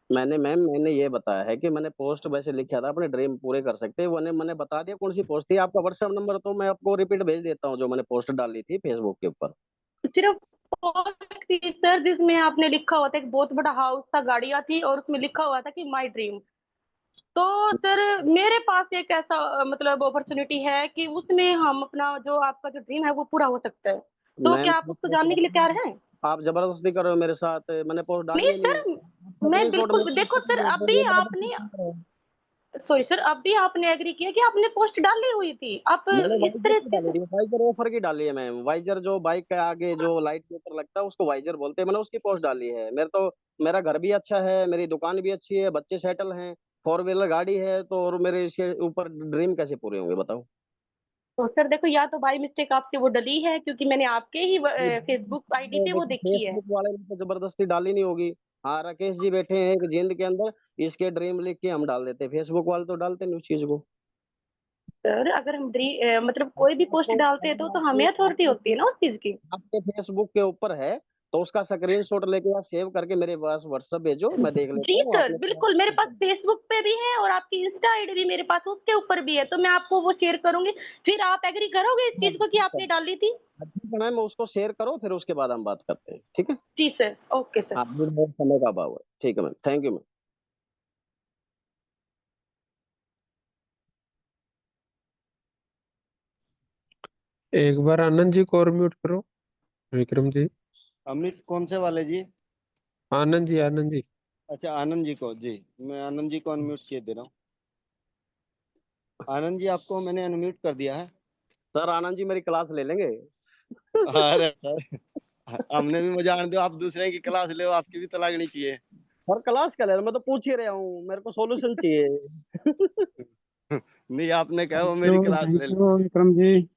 मैंने ये बताया है कि मैंने पोस्ट वैसे लिखा था अपने ड्रीम पूरे कर सकते हैं, वो मैंने बता दिया कौन सी पोस्ट थी। आपका व्हाट्सएप नंबर तो मैं आपको रिपीट भेज देता हूँ, जो मैंने पोस्ट डाली थी फेसबुक के ऊपर। सिर्फ पोस्ट थी सर जिसमें आपने लिखा हुआ था, एक बहुत बड़ा हाउस था, गाड़ियां थी और उसमें लिखा हुआ था कि माई ड्रीम। तो सर मेरे पास एक ऐसा मतलब अपॉर्चुनिटी है कि उसमें हम अपना जो आपका जो ड्रीम है वो पूरा हो सकता है। तो मैम क्या आप उसको जानने के लिए तैयार हैं? आप जबरदस्ती कर रहे हो मेरे साथ, मैंने पोस्ट डाली नहीं ही नहीं है। सर, मैं स्क्रीनशॉट बिल्कुल, देखो सर, अभी आपने, सॉरी सर, अभी आपने एग्री किया कि आपने पोस्ट डाली हुई थी, आप मैंने इस वाइजर तरह की डाली से। थी, वाइजर ऑफर की डाली है मैम। वाइजर जो बाइक के आगे जो लाइट के ऊपर लगता है उसको वाइजर बोलते हैं, मैंने उसकी पोस्ट डाली है। मेरा घर भी अच्छा है, मेरी दुकान भी अच्छी है, बच्चे सेटल हैं, 4 व्हीलर गाड़ी है, तो और मेरे इसके ऊपर ड्रीम कैसे पूरे होंगे बताओ। तो सर देखो, या तो बाई मिस्टेक आपसे वो डली है, क्योंकि मैंने आपके ही फेसबुक आईडी पे वो देखी है। फेसबुक वाले ने तो जबरदस्ती डाली नहीं होगी। हाँ, राकेश जी बैठे हैं एक जिंद के अंदर, इसके ड्रीम लिख के हम डाल देते, फेसबुक वाले तो डालते नहीं उस चीज को। सर अगर हम मतलब कोई भी पोस्ट डालते हैं तो हमें अथॉरिटी होती है ना उस चीज की। आपके फेसबुक के ऊपर है, तो उसका स्क्रीनशॉट लेके आप सेव करके मेरे पास व्हाट्सएप भेजो, मैं देख जी लेता हूँ सर, आपने। बिल्कुल, मेरे पास फेसबुक पे भी है और आपकी इंस्टा आईडी भी मेरे पास उसके ऊपर भी है, तो मैं आपको वो शेयर करूंगी। फिर आप एग्री करोगे इस हाँ, चीज को कि ठीक है। आपने डाली थी? ठीक है मैम, उसको शेयर करो, फिर उसके बाद हम बात करते हैं, ठीक है। जी सर, ओके सर। हाँ, मुझे बहुत समय का अभाव है, ठीक है मैम, थैंक यू मैम। एक बार आनंद जी को और म्यूट करो। विक्रम जी। अमित कौन से वाले जी? आनंद जी, आनंद जी। अच्छा, आनंद जी को, जी मैं आनंद जी को अनम्यूट किए दे रहा हूँ। आनंद जी, आपको मैंने अनम्यूट कर दिया है। सर आनंद जी मेरी क्लास ले लेंगे? अरे सर, हमने भी मजा आने दो, आप दूसरे की क्लास ले, आपकी भी तो लगनी चाहिए। सर क्लास क्या ले रहे हो? मैं तो पूछ ही रहा हूँ, मेरे को सॉल्यूशन चाहिए। नहीं, आपने कहा वो मेरी क्लास थैंक ले ले। यू विक्रम जी।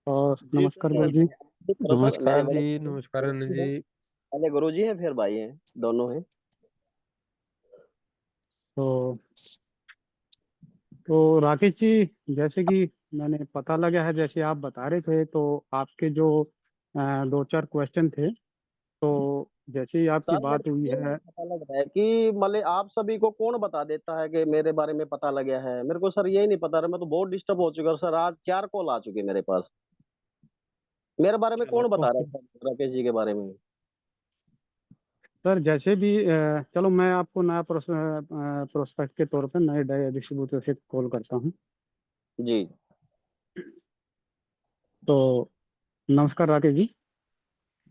और जी नमस्कार सर। गुरु जी। सर मेरे नमस्कार मेरे जी, नमस्कार आनंद जी। पहले गुरु जी हैं फिर भाई हैं, दोनों हैं। तो राकेश जी, जैसे कि मैंने पता लगा है, जैसे आप बता रहे थे, तो आपके जो दो चार क्वेश्चन थे, तो जैसे ही आपकी सर मेरे बात हुई को ये है। नहीं पता लग रहा है कि मतलब आप सभी को कौन बता देता है कि मेरे बारे में पता लग गया है। मेरे को सर यही नहीं पता रहा, मैं तो बहुत डिस्टर्ब हो चुका हूँ सर। आज 4 कॉल आ चुके हैं मेरे पास। मेरे बारे में चलो, कौन बता रहा ओके है सर, राकेश जी के बारे में? सर, जैसे भी चलो, मैं आपको नया प्रोस्पेक्ट के तौर पे नए डिस्ट्रीब्यूटर से कॉल करता हूँ। जी। तो नमस्कार राकेश जी।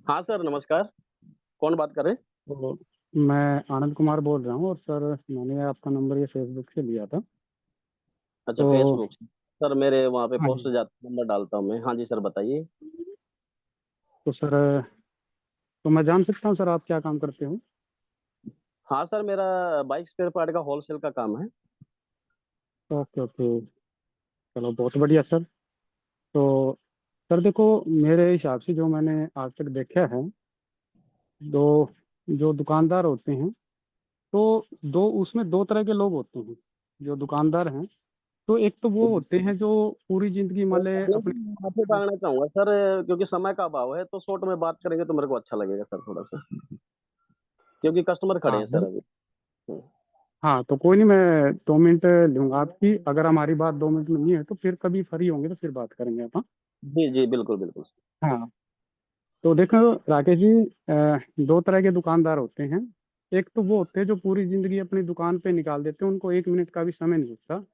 हाँ सर नमस्कार, कौन बात कर रहे हैं? तो मैं आनंद कुमार बोल रहा हूँ, और सर मैंने आपका नंबर ये फेसबुक से लिया था। अच्छा तो फेसबुक। सर मेरे वहाँ पे हाँ पोस्ट जी। जाता नंबर डालता हूँ मैं। हाँ जी सर बताइए। तो सर, तो मैं जान सकता हूँ सर, आप क्या काम करते हो? हाँ सर, मेरा बाइक स्पेयर पार्ट का होलसेल का काम है। ओके ओके, चलो बहुत बढ़िया सर। तो सर देखो, मेरे हिसाब से जो मैंने आज तक देखा है, दो जो दुकानदार होते हैं, तो दो उसमें दो तरह के लोग होते हैं जो दुकानदार हैं। तो एक तो वो होते हैं जो पूरी जिंदगी मान तो ले अभी अपने मैं माफी मांगना चाहूंगा सर, क्योंकि समय का अभाव है, तो शॉर्ट में बात करेंगे तो मेरे को अच्छा लगेगा सर थोड़ा सा, क्योंकि कस्टमर खड़े हाँ हैं सर अभी। हम्म। हाँ, तो कोई नहीं, मैं 2 मिनट लूंगा आपकी। अगर हमारी बात 2 मिनट में नहीं है तो फिर कभी फ्री होंगे तो फिर बात करेंगे आप, हाँ। जी जी बिल्कुल बिल्कुल। हाँ, तो देखो राकेश जी, दो तरह के दुकानदार होते हैं। एक तो वो होते हैं जो पूरी जिंदगी अपनी दुकान पे निकाल देते हैं, उनको 1 मिनट का भी समय नहीं होता।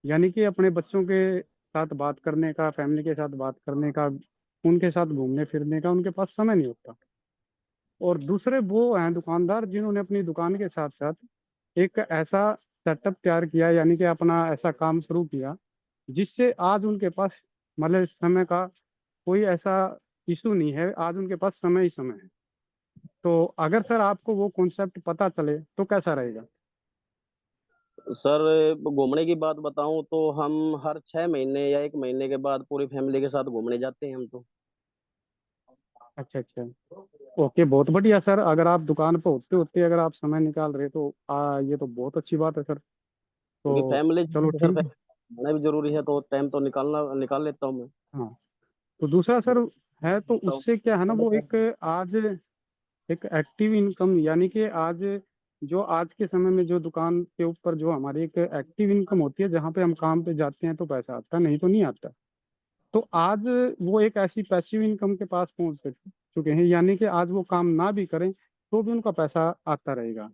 यानी कि अपने बच्चों के साथ बात करने का, फैमिली के साथ बात करने का, उनके साथ घूमने फिरने का उनके पास समय नहीं होता। और दूसरे वो हैं दुकानदार जिन्होंने अपनी दुकान के साथ साथ एक ऐसा सेटअप तैयार किया, यानी कि अपना ऐसा काम शुरू किया, जिससे आज उनके पास मतलब समय का कोई ऐसा इशू नहीं है। आज उनके पास समय ही समय है। तो अगर सर आपको वो कॉन्सेप्ट पता चले तो कैसा रहेगा? सर घूमने की बात बताऊं तो हम हर 6 महीने या 1 महीने के बाद पूरी फैमिली के साथ घूमने जाते हैं हम तो। अच्छा अच्छा, ओके, बहुत बढ़िया सर। अगर आप दुकान पे होते होते अगर आप समय निकाल रहे तो ये तो बहुत अच्छी बात है सर। क्योंकि तो फैमिली चलो सर, ठीक है। घूमना भी जरूरी है, तो टाइम तो निकाल लेता हूँ मैं। हाँ, तो दूसरा सर है तो उससे क्या है ना, वो एक आज एक एक्टिव इनकम, यानी कि आज जो आज के समय में जो दुकान के ऊपर जो हमारी एक एक्टिव इनकम होती है, जहाँ पे हम काम पे जाते हैं तो पैसा आता है, नहीं तो नहीं आता। तो आज वो एक ऐसी पैसिव इनकम के पास पहुंच चुके हैं, यानी कि आज वो काम ना भी करें तो भी उनका पैसा आता रहेगा।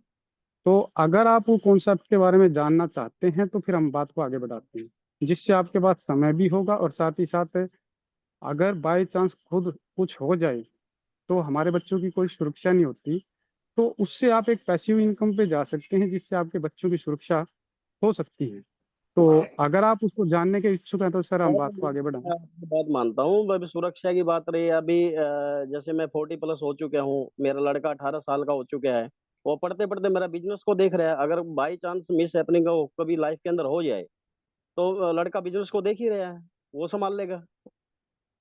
तो अगर आप वो कॉन्सेप्ट के बारे में जानना चाहते हैं तो फिर हम बात को आगे बढ़ाते हैं, जिससे आपके पास समय भी होगा और साथ ही साथ अगर बाय चांस खुद कुछ हो जाए तो हमारे बच्चों की कोई सुरक्षा नहीं होती, तो उससे आप एक पैसिव इनकम पे जा सकते हैं, जिससे आपके बच्चों की सुरक्षा हो सकती है। तो अगर आप उसको जानने के इच्छुक हैं तो सर हम और बात को आगे बढ़ाएं। मैं आपकी बात मानता हूँ, अभी सुरक्षा की बात रही है। अभी जैसे मैं 40+ हो चुका हूँ, मेरा लड़का 18 साल का हो चुका है। वो पढ़ते पढ़ते मेरा बिजनेस को देख रहा है। अगर बाई चांस मिस हैपनिंग हो कभी लाइफ के अंदर हो जाए, तो लड़का बिजनेस को देख ही रहा है, वो संभाल लेगा।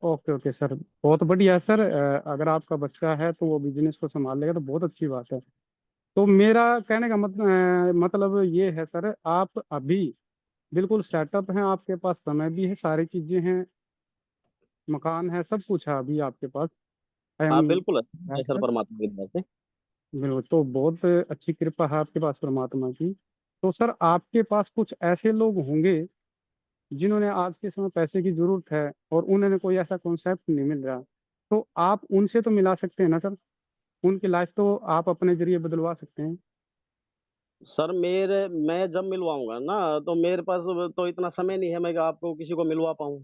ओके ओके सर, बहुत बढ़िया सर। अगर आपका बच्चा है तो वो बिजनेस को संभाल लेगा तो बहुत अच्छी बात है। तो मेरा कहने का मतलब ये है सर, आप अभी बिल्कुल सेटअप हैं, आपके पास समय भी है, सारी चीजें हैं, मकान है, सब कुछ है अभी आपके पास। आई हाँ एम बिल्कुल है राइट सर, सर? परमात्मा की दया से। बिल्कुल, तो बहुत अच्छी कृपा है आपके पास परमात्मा की। तो सर आपके पास कुछ ऐसे लोग होंगे जिन्होंने आज के समय पैसे की जरूरत है और उन्हें कोई ऐसा कॉन्सेप्ट नहीं मिल रहा, तो आप उनसे तो मिला सकते हैं ना सर? उनकी लाइफ तो आप अपने जरिए बदलवा सकते हैं। सर मैं जब मिलवाऊंगा ना, तो मेरे पास तो इतना समय नहीं है मैं कि आपको किसी को मिलवा पाऊँ।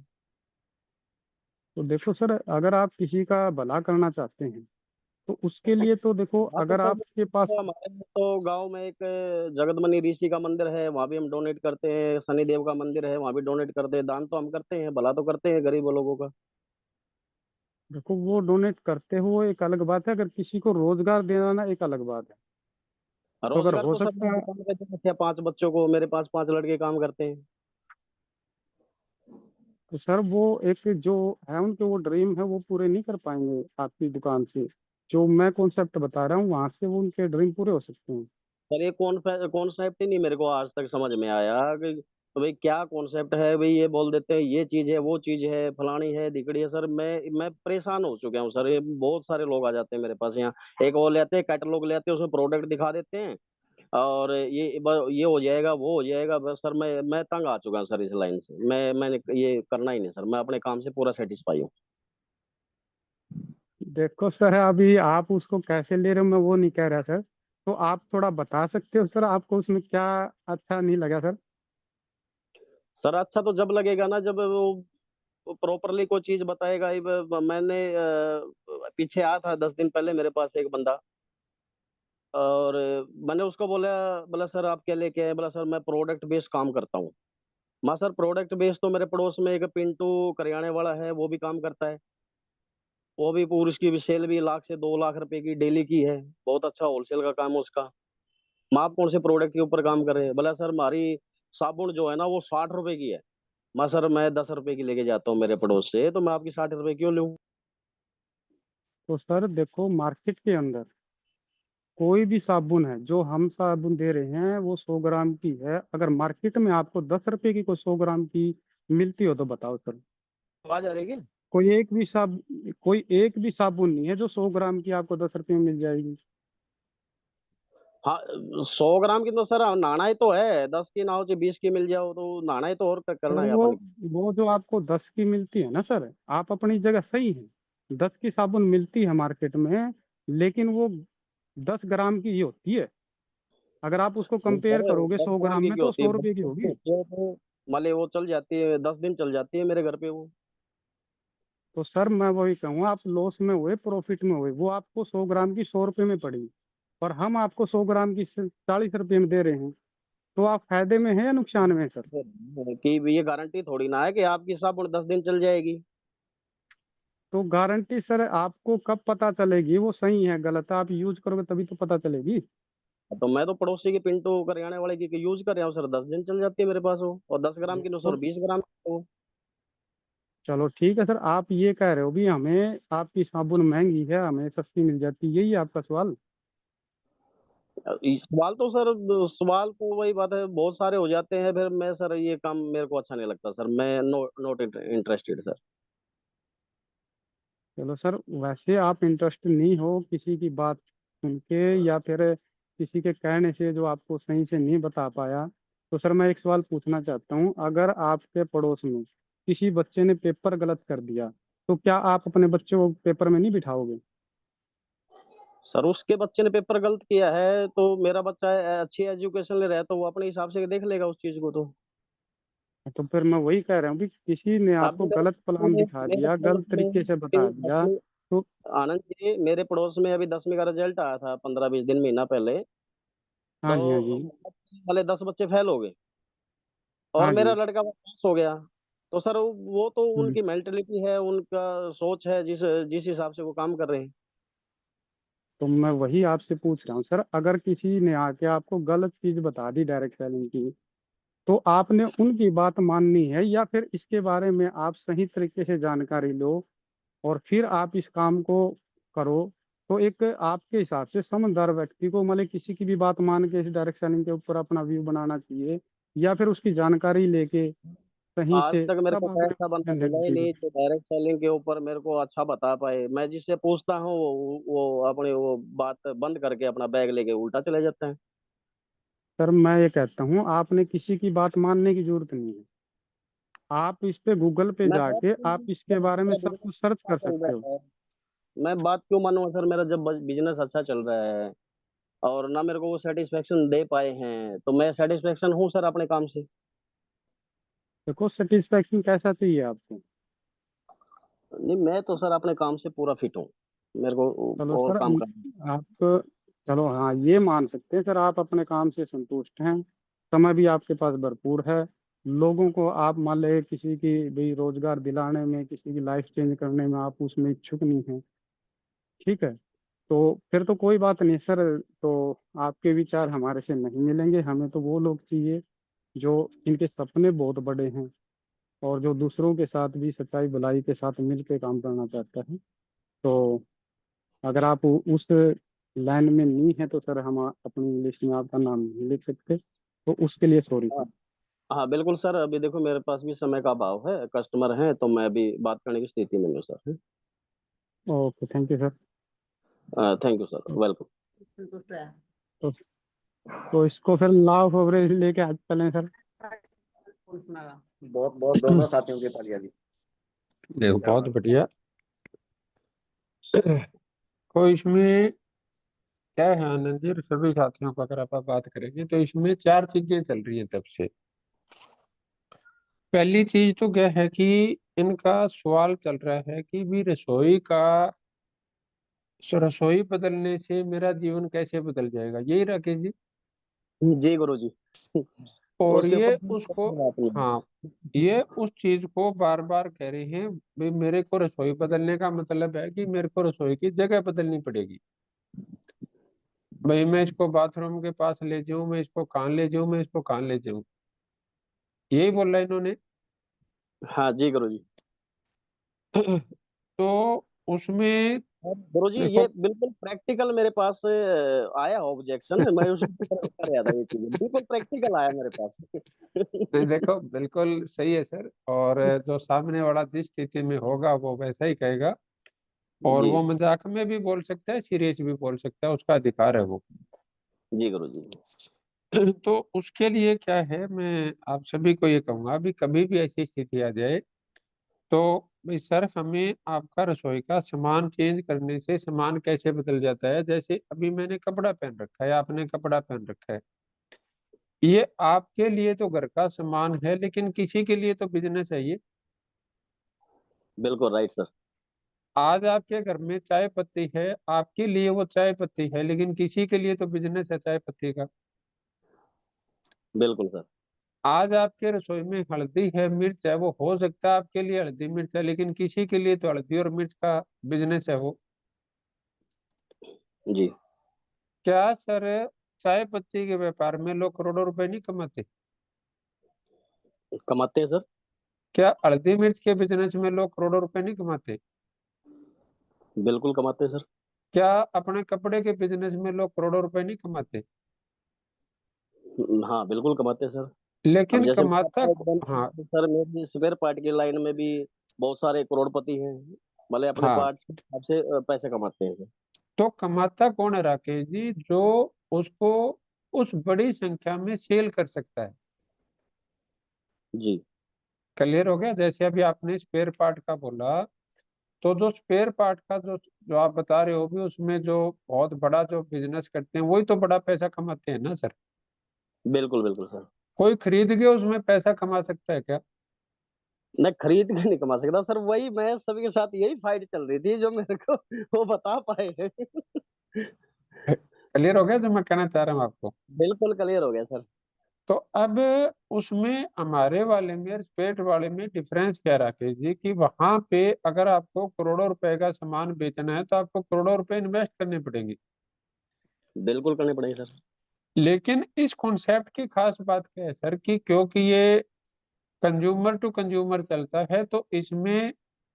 तो देखो सर, अगर आप किसी का भला करना चाहते हैं तो उसके लिए तो देखो, हाँ तो अगर सर, आपके पास तो हमारे तो गांव में एक जगतमणि ऋषि का मंदिर है, वहाँ भी हम डोनेट करते हैं। शनिदेव का मंदिर है, वहाँ भी डोनेट करते हैं। दान तो हम करते हैं, भला तो करते हैं गरीब लोगों का। देखो, वो डोनेट करते हो एक अलग बात है, अगर किसी को रोजगार देना ना एक अलग बात है। तो अगर रोजगार हो तो सर मैं सकता है दुकान पे दे रखे हैं 5 बच्चों को, मेरे पास 5 लड़के काम करते हैं। तो सर वो एक जो है उनके वो ड्रीम है वो पूरे नहीं कर पाएंगे आपकी दुकान से। जो मैं कॉन्सेप्ट बता रहा हूँ वहां से वो उनके ड्रीम पूरे हो सकते हैं। सर ये कॉन्सेप्ट ही नहीं मेरे को आज तक समझ में आया कि तो भाई क्या कॉन्सेप्ट है भाई। ये बोल देते हैं ये चीज है, वो चीज है, फलानी है, दिकड़ी है। सर मैं परेशान हो चुका हूँ सर। ये बहुत सारे लोग आ जाते हैं मेरे पास यहाँ। एक वो लेते हैं कैटलॉग, लेते हैं उसमें प्रोडक्ट दिखा देते हैं, और ये हो जाएगा, वो हो जाएगा। बस सर मैं तंग आ चुका हूँ सर इस लाइन से। मैंने ये करना ही नहीं सर। मैं अपने काम से पूरा सेटिस्फाई हूँ। देखो सर, अभी आप उसको कैसे ले रहे हो मैं वो नहीं कह रहा सर। तो आप थोड़ा बता सकते हो सर, आपको उसमें क्या अच्छा नहीं लगा सर? सर अच्छा तो जब लगेगा ना, जब वो प्रॉपरली कोई चीज बताएगा। मैंने पीछे आया था 10 दिन पहले मेरे पास एक बंदा, और मैंने उसको बोला, बोला सर आप क्या लेके आए? बोला सर मैं प्रोडक्ट बेस्ड काम करता हूँ। माँ सर प्रोडक्ट बेस्ड तो मेरे पड़ोस में एक पिंटू करियाने वाला है, वो भी काम करता है। वो भी पूरी, उसकी भी सेल भी 1 लाख से 2 लाख रुपए की डेली की है। बहुत अच्छा होलसेल का काम है उसका। माँ आप कौन से प्रोडक्ट के ऊपर काम कर रहे हैं? बोला सर हमारी साबुन जो है ना वो 60 रुपए की है। माँ सर मैं 10 रुपए की लेके जाता हूँ मेरे पड़ोस से, तो मैं आपकी 60 रुपए क्यों लूँ? तो सर देखो, मार्केट के अंदर कोई भी साबुन है, जो हम साबुन दे रहे हैं वो 100 ग्राम की है। अगर मार्केट में आपको 10 रुपए की कोई 100 ग्राम की मिलती हो तो बताओ सर। आवाज आ रही है क्या? कोई एक भी साबुन नहीं है जो 100 ग्राम की आपको 10 रुपए में मिल जाएगी। हाँ 100 ग्राम की तो सर नाना ही तो है। 10 की ना हो चाहे 20 की मिल जाओ, तो नाना ही तो, और सर करना है वो अपन को। वो जो आपको 10 की मिलती है ना सर, आप अपनी जगह सही है, 10 की साबुन मिलती है मार्केट में, लेकिन वो 10 ग्राम की ही होती है। अगर आप उसको नहीं कंपेयर सर, करोगे 10 सौ ग्राम ग्राम की में क्या तो होती है? 100 रुपए की होगी। तो माले वो चल जाती है, 10 दिन चल जाती है मेरे घर पे वो। तो सर मैं वही कहूँगा, आप लॉस में हुए प्रॉफिट में हुए, वो आपको 100 ग्राम की 100 रुपए में पड़ी और हम आपको 100 ग्राम की 40 रुपए में दे रहे हैं, तो आप फायदे में हैं या नुकसान में हैं सर? कि ये गारंटी थोड़ी ना है कि आपकी साबुन 10 दिन चल जाएगी। तो गारंटी सर आपको कब पता चलेगी वो सही है गलत है? आप यूज करोगे तभी तो पता चलेगी। तो मैं तो पड़ोसी की पिंटू करियाने वाले की यूज कर रहा हूँ सर, 10 दिन चल जाती है मेरे पास वो, और 10 ग्राम की नो तो सर 20 ग्राम की वो। चलो ठीक है सर, आप ये कह रहे हो भी हमें आपकी साबुन महंगी है हमें सस्ती मिल जाती है, यही है आपका सवाल? सवाल तो सर, सवाल तो वही बात है, बहुत सारे हो जाते हैं, फिर मैं सर ये काम मेरे को अच्छा नहीं लगता सर, मैं नॉट इंटरेस्टेड सर। चलो सर, वैसे आप इंटरेस्टेड नहीं हो किसी की बात सुन के या फिर किसी के कहने से जो आपको सही से नहीं बता पाया, तो सर मैं एक सवाल पूछना चाहता हूँ। अगर आपके पड़ोस में किसी बच्चे ने पेपर गलत कर दिया तो क्या आप अपने बच्चे को पेपर में नहीं बिठाओगे? सर उसके बच्चे ने पेपर गलत किया है तो मेरा बच्चा अच्छी एजुकेशन ले रहा है, तो वो अपने हिसाब से देख लेगा उस चीज को तो। तो फिर मैं वही कह रहा हूँ कि किसी ने आप आपको भी मेरे गलत प्लान दिखा मेरे दिया, पड़ोस गलत तरीके से बता में दिया तो। आनंद जी, मेरे पड़ोस में अभी 10वीं का रिजल्ट आया था 15-20 दिन महीना पहले। हाँ जी, हाँ तो जी। वाले 10 बच्चे फेल हो गए और हाँ मेरा जी। लड़का पास हो गया। तो सर वो तो हम्म। उनकी मेंटेलिटी है, उनका सोच है, जिस जिस हिसाब से वो काम कर रहे हैं। तो मैं वही आपसे पूछ रहा हूँ सर, अगर किसी ने आके आपको गलत चीज बता दी डायरेक्ट सेलिंग की, तो आपने उनकी बात माननी है या फिर इसके बारे में आप सही तरीके से जानकारी लो और फिर आप इस काम को करो? तो एक आपके हिसाब से समझदार व्यक्ति को मतलब किसी की भी बात मान के इस डायरेक्ट सेलिंग के ऊपर अपना व्यू बनाना चाहिए या फिर उसकी जानकारी लेके सही आज से तक मेरे तब को अपने ऐसा बंदा डिसीजन लेना मिला ही चाहिए? नहीं जो डायरेक्ट सेलिंग के ऊपर मेरे को अच्छा बता पाए। मैं जिससे पूछता हूँ वो अपनी वो बात बंद करके अपना बैग लेके उल्टा चले जाते हैं। सर मैं ये कहता हूँ आपने किसी की बात मानने की जरूरत नहीं है। आप इस पे गूगल पे मैं बात जाके क्यों आप मानूं? इसके जब बारे में मेरा सब बिजनेस कुछ सर्च अच्छा कर चल सकते हो। रहा है, मैं बात क्यों मानूंगा सर? मेरा जब बिजनेस अच्छा चल रहा है और ना मेरे को वो सेटिस्फेक्शन दे पाए हैं, तो मैं सेटिस्फेक्शन हूँ सर अपने काम से। देखो सेटिस्फेक्शन कैसा चाहिए आपको? नहीं, मैं तो सर अपने काम से पूरा फिट हूँ, मेरे को चलो और सर काम करना। आप, चलो हाँ ये मान सकते हैं सर आप अपने काम से संतुष्ट हैं, समय भी आपके पास भरपूर है, लोगों को आप मान ले किसी की भी रोजगार दिलाने में किसी की लाइफ चेंज करने में आप उसमें इच्छुक नहीं हैं, ठीक है? तो फिर तो कोई बात नहीं सर। तो आपके विचार हमारे से नहीं मिलेंगे, हमें तो वो लोग चाहिए जो इनके सपने बहुत बड़े हैं और जो दूसरों के साथ भी सच्चाई भलाई के साथ मिलकर काम करना चाहता है। तो अगर आप उस लाइन में नहीं है तो सर हम अपनी लिस्ट में आपका नाम नहीं लिख सकते, तो उसके लिए सॉरी हाँ सर। हाँ बिल्कुल सर, अभी देखो मेरे पास भी समय का अभाव है, कस्टमर है, तो मैं अभी बात करने की स्थिति में नहीं हूँ sir. Okay, thank you sir. Thank you sir, welcome. तो, तो इसको फिर लॉ ऑफ एवरेज लेके आज चलें सर। बहुत बहुत दोनों साथियों की तालियां दी। देखो क्या बहुत बात। बढ़िया। तो इसमें क्या है आनंद जी और सभी साथियों को अगर आप बात करेंगे तो इसमें चार चीजें चल रही हैं तब से। पहली चीज तो क्या है कि इनका सवाल चल रहा है कि भी रसोई बदलने से मेरा जीवन कैसे बदल जाएगा, यही राकेश जी। जी गुरु जी। और उसके ये ऊपर उसको, बात नहीं है। हाँ, ये उस चीज को बार बार कह रहे हैं भाई मेरे को रसोई बदलने का मतलब है कि मेरे को रसोई की जगह बदलनी पड़ेगी। भाई मैं इसको बाथरूम के पास ले जाऊं, मैं इसको कहाँ ले जाऊं, मैं इसको कहाँ ले जाऊं, यही बोला इन्होंने। हाँ जी गुरु जी। तो उसमें और गुरु जी देखो, ये बिल्कुल प्रैक्टिकल मेरे पास आया ऑब्जेक्शन, मैं उसको कर रहा था, ये चीज बिल्कुल प्रैक्टिकल आया मेरे नहीं पास। देखो बिल्कुल सही है सर। और जो सामने वाला जिस स्थिति में होगा वो वैसा ही कहेगा, और जी वो मजाक में भी बोल सकता है, सीरियस भी बोल सकता है, उसका अधिकार है वो। जी गुरु जी। तो उसके लिए क्या है, मैं आप सभी को ये कहूंगा भी कभी भी ऐसी स्थिति आ जाए तो भाई सर हमें आपका रसोई का सामान चेंज करने से सामान कैसे बदल जाता है। जैसे अभी मैंने कपड़ा पहन रखा है, आपने कपड़ा पहन रखा है, ये आपके लिए तो घर का सामान है लेकिन किसी के लिए तो बिजनेस है ये। बिल्कुल राइट सर। आज आपके घर में चाय पत्ती है, आपके लिए वो चाय पत्ती है लेकिन किसी के लिए तो बिजनेस है चाय पत्ती का। बिल्कुल सर। आज आपके रसोई में हल्दी है, मिर्च है, वो हो सकता है आपके लिए हल्दी मिर्च है, लेकिन किसी के लिए तो हल्दी और मिर्च का बिजनेस है वो। जी। क्या सर चाय पत्ती के व्यापार में लोग करोड़ों रुपए नहीं कमाते? कमाते हैं सर। क्या हल्दी मिर्च के बिजनेस में लोग करोड़ों रुपए नहीं कमाते? बिल्कुल कमाते हैं सर। क्या अपने कपड़े के बिजनेस में लोग करोड़ों रुपए नहीं कमाते? हाँ, बिल्कुल कमाते हैं सर। अब लेकिन जैसे मैं कमाता आपको हाँ एग्जाम्पल सर, मेरी स्पेयर पार्ट की लाइन में भी बहुत सारे करोड़पति हैं, भले अपने हाँ, पार्ट के हिसाब से पैसे कमाते हैं सर। तो कमाता कौन है राकेश जी? जो उसको उस बड़ी संख्या में सेल कर सकता है। जी। क्लियर हो गया? जैसे अभी आपने स्पेयर पार्ट का बोला, तो जो स्पेयर पार्ट का जो जो आप बता रहे हो भी, उसमें जो बहुत बड़ा जो बिजनेस करते हैं वही तो बड़ा पैसा कमाते हैं ना सर। बिल्कुल बिल्कुल सर। कोई खरीद के उसमें पैसा कमा सकता है क्या? मैं खरीद के नहीं कमा सकता सर, वही मैं सभी के साथ यही फाइट चल रही थी जो मेरे को वो बता पाए हैं। क्लियर हो गया जो मैं कहना चाह रहा हूँ आपको? बिल्कुल क्लियर हो गया सर। तो अब उसमें हमारे वाले में और स्पेयर वाले में डिफरेंस क्या है राकेश जी, कि वहां पे अगर आपको करोड़ों रुपए का सामान बेचना है तो आपको करोड़ों रुपए इन्वेस्ट करने पड़ेंगे। बिल्कुल करने पड़ेंगे सर। लेकिन इस कॉन्सेप्ट की खास बात क्या है सर, कि क्योंकि ये कंज्यूमर टू कंज्यूमर चलता है, तो इसमें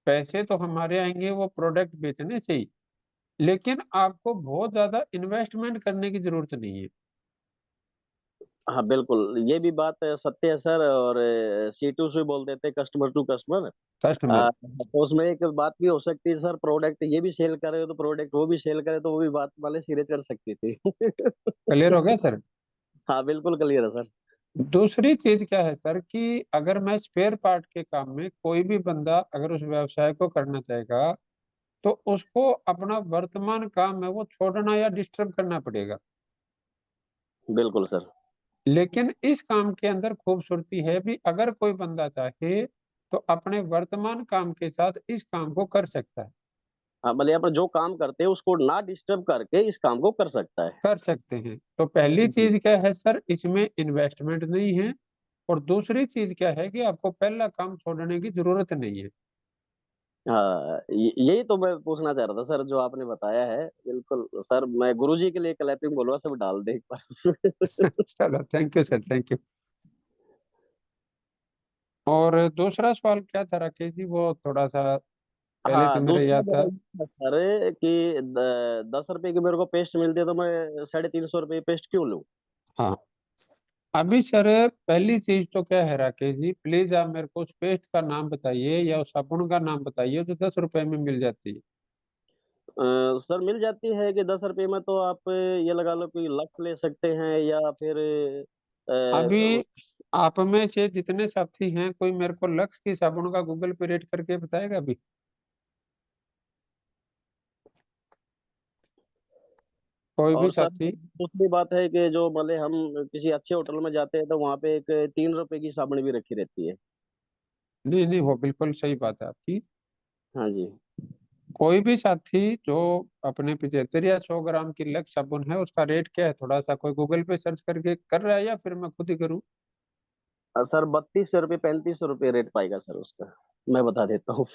पैसे तो हमारे आएंगे वो प्रोडक्ट बेचने से ही, लेकिन आपको बहुत ज्यादा इन्वेस्टमेंट करने की जरूरत नहीं है। हाँ बिल्कुल, ये भी बात सत्य है सर। और C2C भी बोल देते कस्टमर टू कस्टमर। कस्टमर तो उसमें एक बात भी हो सकती है सर, प्रोडक्ट ये भी सेल करे तो प्रोडक्ट वो भी सेल करे तो वो भी बात वाले सिरे कर सकती थी। क्लियर हो गया सर? हाँ बिल्कुल क्लियर है सर। दूसरी चीज क्या है सर, कि अगर मैं स्पेयर पार्ट के काम में, कोई भी बंदा अगर उस व्यवसाय को करना चाहेगा तो उसको अपना वर्तमान काम है वो छोड़ना या डिस्टर्ब करना पड़ेगा। बिल्कुल सर। लेकिन इस काम के अंदर खूबसूरती है भी, अगर कोई बंदा चाहे तो अपने वर्तमान काम के साथ इस काम को कर सकता है। हाँ, मतलब यहाँ पर जो काम करते हैं उसको ना डिस्टर्ब करके इस काम को कर सकता है। कर सकते हैं। तो पहली जी। चीज क्या है सर, इसमें इन्वेस्टमेंट नहीं है। और दूसरी चीज क्या है कि आपको पहला काम छोड़ने की जरूरत नहीं है। हाँ, यही तो मैं पूछना चाह रहा था सर, जो आपने बताया है बिल्कुल सर। मैं गुरुजी के लिए क्लैपिंग बोलूंगा, सब डाल दे एक बार। चलो, thank you sir, thank you. और दूसरा सवाल क्या था राकेश जी, वो थोड़ा सा पहले तो हाँ, मेरा दूसरा याद था। मेरा ये था सर कि 10 रुपए की मेरे को पेस्ट मिलती है तो मैं 350 रुपए पेस्ट क्यों लूँ? हाँ, अभी सर पहली चीज तो क्या है राकेश जी, प्लीज आप मेरे को उस पेस्ट का नाम बताइए या उस साबुन का नाम बताइए जो 10 रुपए में मिल जाती है। सर मिल जाती है कि 10 रुपए में तो आप ये लगा लो कि लक्स ले सकते हैं या फिर अभी आप में से जितने साथी हैं, कोई मेरे को लक्स की साबुन का गूगल पे रेट करके बताएगा अभी? कोई भी और सर साथी? दूसरी बात है कि जो भले हम किसी अच्छे होटल में जाते हैं तो वहाँ पे एक 3 रुपए की साबुन भी रखी रहती है। नहीं नहीं, वो बिल्कुल सही बात है आपकी। हाँ जी। कोई भी साथी जो अपने 75 या 100 ग्राम की लक्स साबुन है, उसका रेट क्या है, थोड़ा सा कोई गूगल पे सर्च करके कर रहा है या फिर मैं खुद ही करूँ? सर 32 रुपये 35 रुपये रेट पाएगा सर उसका, मैं बता देता हूँ।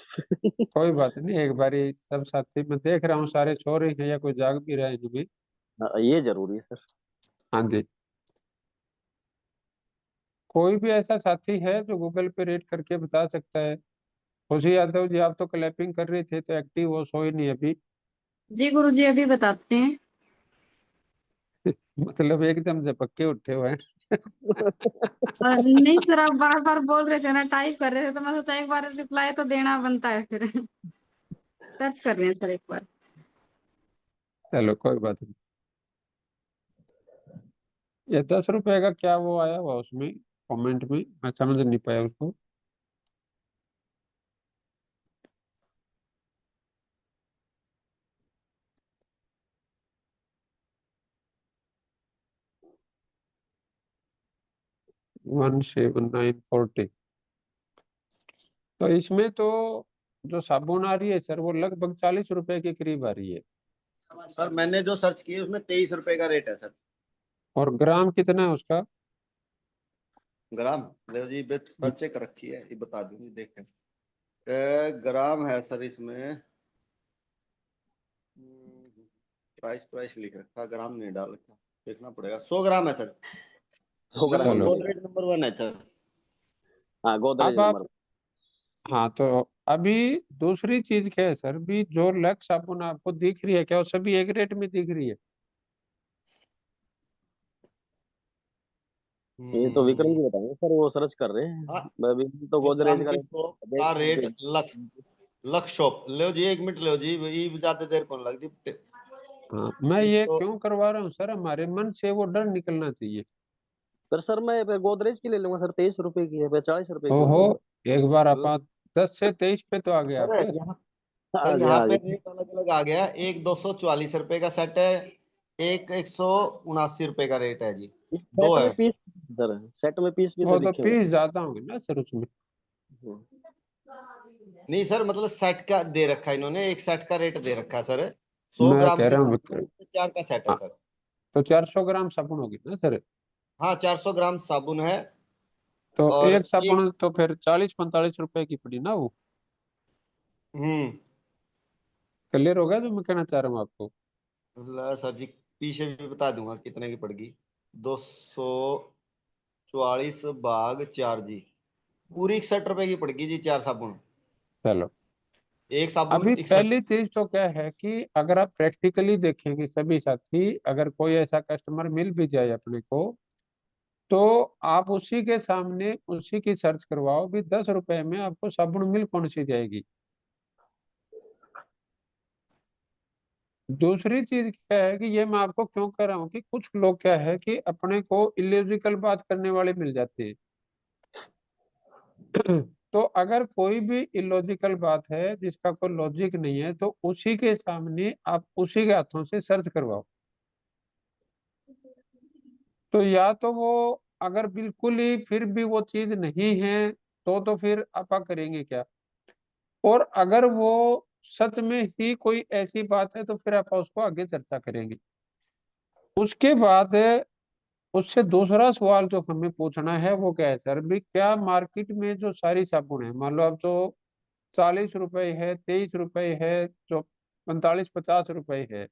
कोई बात नहीं, एक बारी सब साथी, मैं देख रहा हूँ सारे सो रहे हैं या कोई जाग भी रहे हैं इनमें। हाँ, ये जरूरी है सर। हाँ जी, कोई भी ऐसा साथी है जो गूगल पे रेट करके बता सकता है? खुशी यादव जी, आप तो क्लैपिंग कर रहे थे तो एक्टिव हो, सोए नहीं अभी? जी गुरुजी अभी बताते हैं। मतलब एकदम झपक के उठे हुए हैं। नहीं सर, आप बार बार बोल रहे थे ना, टाइप कर रहे थे, तो मैं सोचा एक बार रिप्लाई तो देना बनता है फिर। सर्च कर रहे हैं सर एक बार। चलो, कोई बात नहीं। ये 10 रुपए का क्या वो आया हुआ उसमें कमेंट में, मैं समझ नहीं पाया उसको। वन 7940। तो इसमें तो जो साबुन आ रही है सर, वो लगभग 40 रुपए के करीब आ रही है। सर मैंने जो सर्च किया उसमें 23 रुपए का रेट है सर। और ग्राम कितना है उसका? ग्राम देखो जी, पर्चे कर रखी है, ये बता दूंगी देखें। ग्राम है सर इसमें, प्राइस लिख रखा, ग्राम नहीं डाल रखा, देखना पड़ेगा। 100 ग्राम है सर। 100 ग्राम ग्राम में चलो मिलेगा। गोदरेज नंबर 1 है सर। हाँ, गोदरेज अब आप, नंबर। हाँ तो अभी दूसरी चीज क्या है सर, भी जो लक्स साबुन आपको दिख रही है क्या वो सभी एक रेट में दिख रही है? ये तो विक्रम जी बताएंगे सर, वो सर्च कर रहे हाँ, हैं। मैं अभी तो गोदरेज विक्रम का की रेट शॉप देख का रहे रेट हैं। लक्स शॉप लो जी, 1 मिनट लो जी, ये ज्यादा देर कौन लगती। हाँ, मैं एक ये तो क्यों करवा रहा हूँ सर, हमारे मन से वो डर निकलना चाहिए। सर मैं गोदरेज की ले लूंगा सर, 23 रुपए की है, 40 रुपए की ओहो, होगी। एक बार आप ल- 10 से 23 पे तो आ गए सर आप। यहाँ हाँ सर जी, यहाँ हाँ पे जी। रेट अलग अलग आ गया। एक 244 रुपए का सेट है, एक 179 रुपए का रेट है जी। दो सेट में है। पीस सर, सेट में पीस भी तो वो तो लिखे हुए पीस ज्यादा होंगे ना सर उसमें। हैं। नहीं सर, मतलब सेट का दे रखा है इन्होंने, एक सेट का रेट दे रखा है सर। 100 मैं ग्राम कह की रहा हूँ साबुन 4 का सेट है हाँ, सर। तो 400 ग्राम साबुन होगी ना सर? हाँ, 400 ग्राम साबुन है। तो और एक एक साबुन तो फिर 40-45 रुपए की पड़ी ना वो। हम्म क्लियर हो गया जो मैं कहना चाह रहा हूँ आपको? सर जी, पीछे भी बता दूंगा कितने की पड़गी। 244/4 जी, पूरी 61 रुपए की पड़गी जी, 4 साबुन। चलो, एक साबुन अभी 61। पहली चीज तो क्या है कि अगर आप प्रैक्टिकली देखेंगे सभी साथी, अगर कोई ऐसा कस्टमर मिल भी जाए अपने को, तो आप उसी के सामने उसी की सर्च करवाओ भी 10 रुपए में आपको साबुन मिल कौन सी जाएगी। दूसरी चीज क्या है कि ये मैं आपको क्यों कह रहा हूँ कि कुछ लोग क्या है कि अपने को इलॉजिकल बात करने वाले मिल जाते हैं। तो अगर कोई भी इलॉजिकल बात है जिसका कोई लॉजिक नहीं है, तो उसी के सामने आप उसी के हाथों से सर्च करवाओ। तो या तो वो, अगर बिल्कुल ही फिर भी वो चीज नहीं है, तो फिर आपा करेंगे क्या? और अगर वो सच में ही कोई ऐसी बात है तो फिर आप उसको आगे चर्चा करेंगे। उसके बाद उससे दूसरा सवाल जो हमें पूछना है वो क्या है सर, भी क्या मार्केट में जो सारी साबुन है, मान लो अब जो 40 रुपए है, 23 रुपए है, जो 45-50 रुपए है,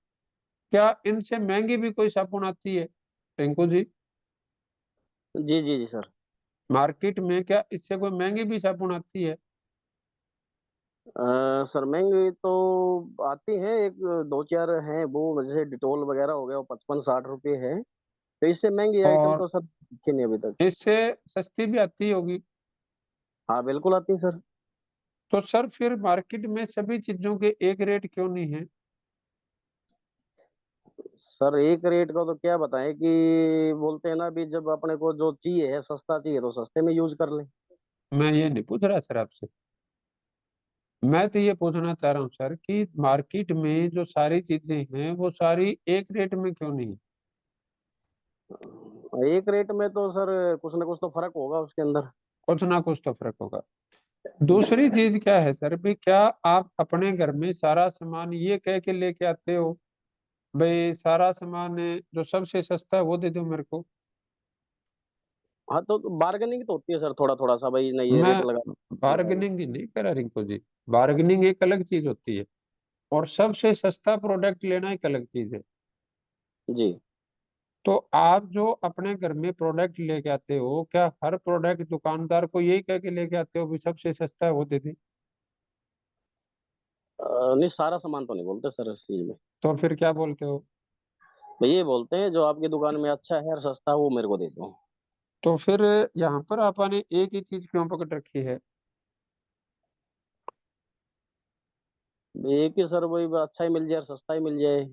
क्या इनसे महंगी भी कोई साबुन आती है टिंकू जी? जी जी जी सर। मार्केट में क्या इससे कोई महंगी भी साबुन आती है? सर महंगी तो आती है, एक दो चार हैं वो, जैसे डिटोल वगैरह हो गया, वो 55-60 रुपए है। तो इससे महंगी आइटम और तो सर दिखे नहीं अभी तक। इससे सस्ती भी आती होगी। हाँ बिल्कुल आती है सर। तो सर फिर मार्केट में सभी चीजों के एक रेट क्यों नहीं है? सर एक रेट का तो क्या बताएं कि बोलते हैं ना, अभी जब अपने को जो चाहिए है सस्ता चाहिए तो सस्ते में यूज कर लें। मैं ये नहीं पूछ रहा सर आपसे, मैं तो ये पूछना चाह रहा हूँ सर कि मार्केट में जो सारी चीजें हैं वो सारी एक रेट में क्यों नहीं? एक रेट में तो सर कुछ ना कुछ तो फर्क होगा उसके अंदर। कुछ ना कुछ तो फर्क होगा। जी। दूसरी चीज क्या है सर, भी क्या आप अपने घर में सारा सामान ये कह के लेके आते हो भाई सारा सामान जो सबसे सस्ता है वो दे दो मेरे को? हाँ तो बार्गेनिंग तो होती है सर, थोड़ा थोड़ा सा, भाई नहीं ये मैं रेट लगा लगा लो। बार्गेनिंग ही नहीं करा रिंकू जी, बार्गेनिंग एक अलग चीज होती है और सबसे सस्ता प्रोडक्ट लेना एक अलग चीज है। जी। तो आप जो अपने घर में प्रोडक्ट लेके आते हो, क्या हर प्रोडक्ट दुकानदार को यही कह के लेके आते हो भी सबसे सस्ता है वो दे दे? नहीं सारा सामान तो नहीं बोलते सर इस चीज में। तो फिर क्या बोलते हो? भाई ये बोलते हैं जो आपकी दुकान में अच्छा है और सस्ता है वो मेरे को दे दो। तो फिर यहाँ पर आपने एक ही चीज क्यों पकड़ रखी है? एक ही सर, वही अच्छा ही मिल जाए और सस्ता ही मिल जाए।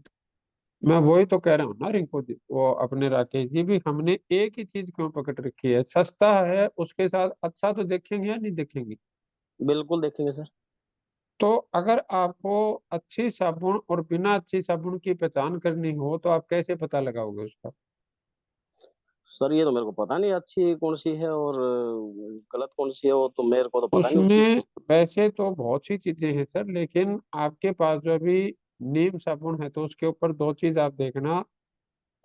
मैं वही तो कह रहा हूँ ना रिंकू जी, वो अपने राकेश जी, भी हमने एक ही चीज क्यों पकड़ रखी है? सस्ता है उसके साथ अच्छा तो देखेंगे या नहीं देखेंगे? बिल्कुल देखेंगे सर। तो अगर आपको अच्छी साबुन और बिना अच्छी साबुन की पहचान करनी हो तो आप कैसे पता लगाओगे उसका? सर ये तो मेरे को पता नहीं अच्छी कौन सी है और गलत कौन सी है, वो तो मेरे को तो पता नहीं उसकी। उसमें वैसे तो बहुत सी चीजें हैं सर, लेकिन आपके पास जो अभी नीम साबुन है तो उसके ऊपर दो चीज आप देखना,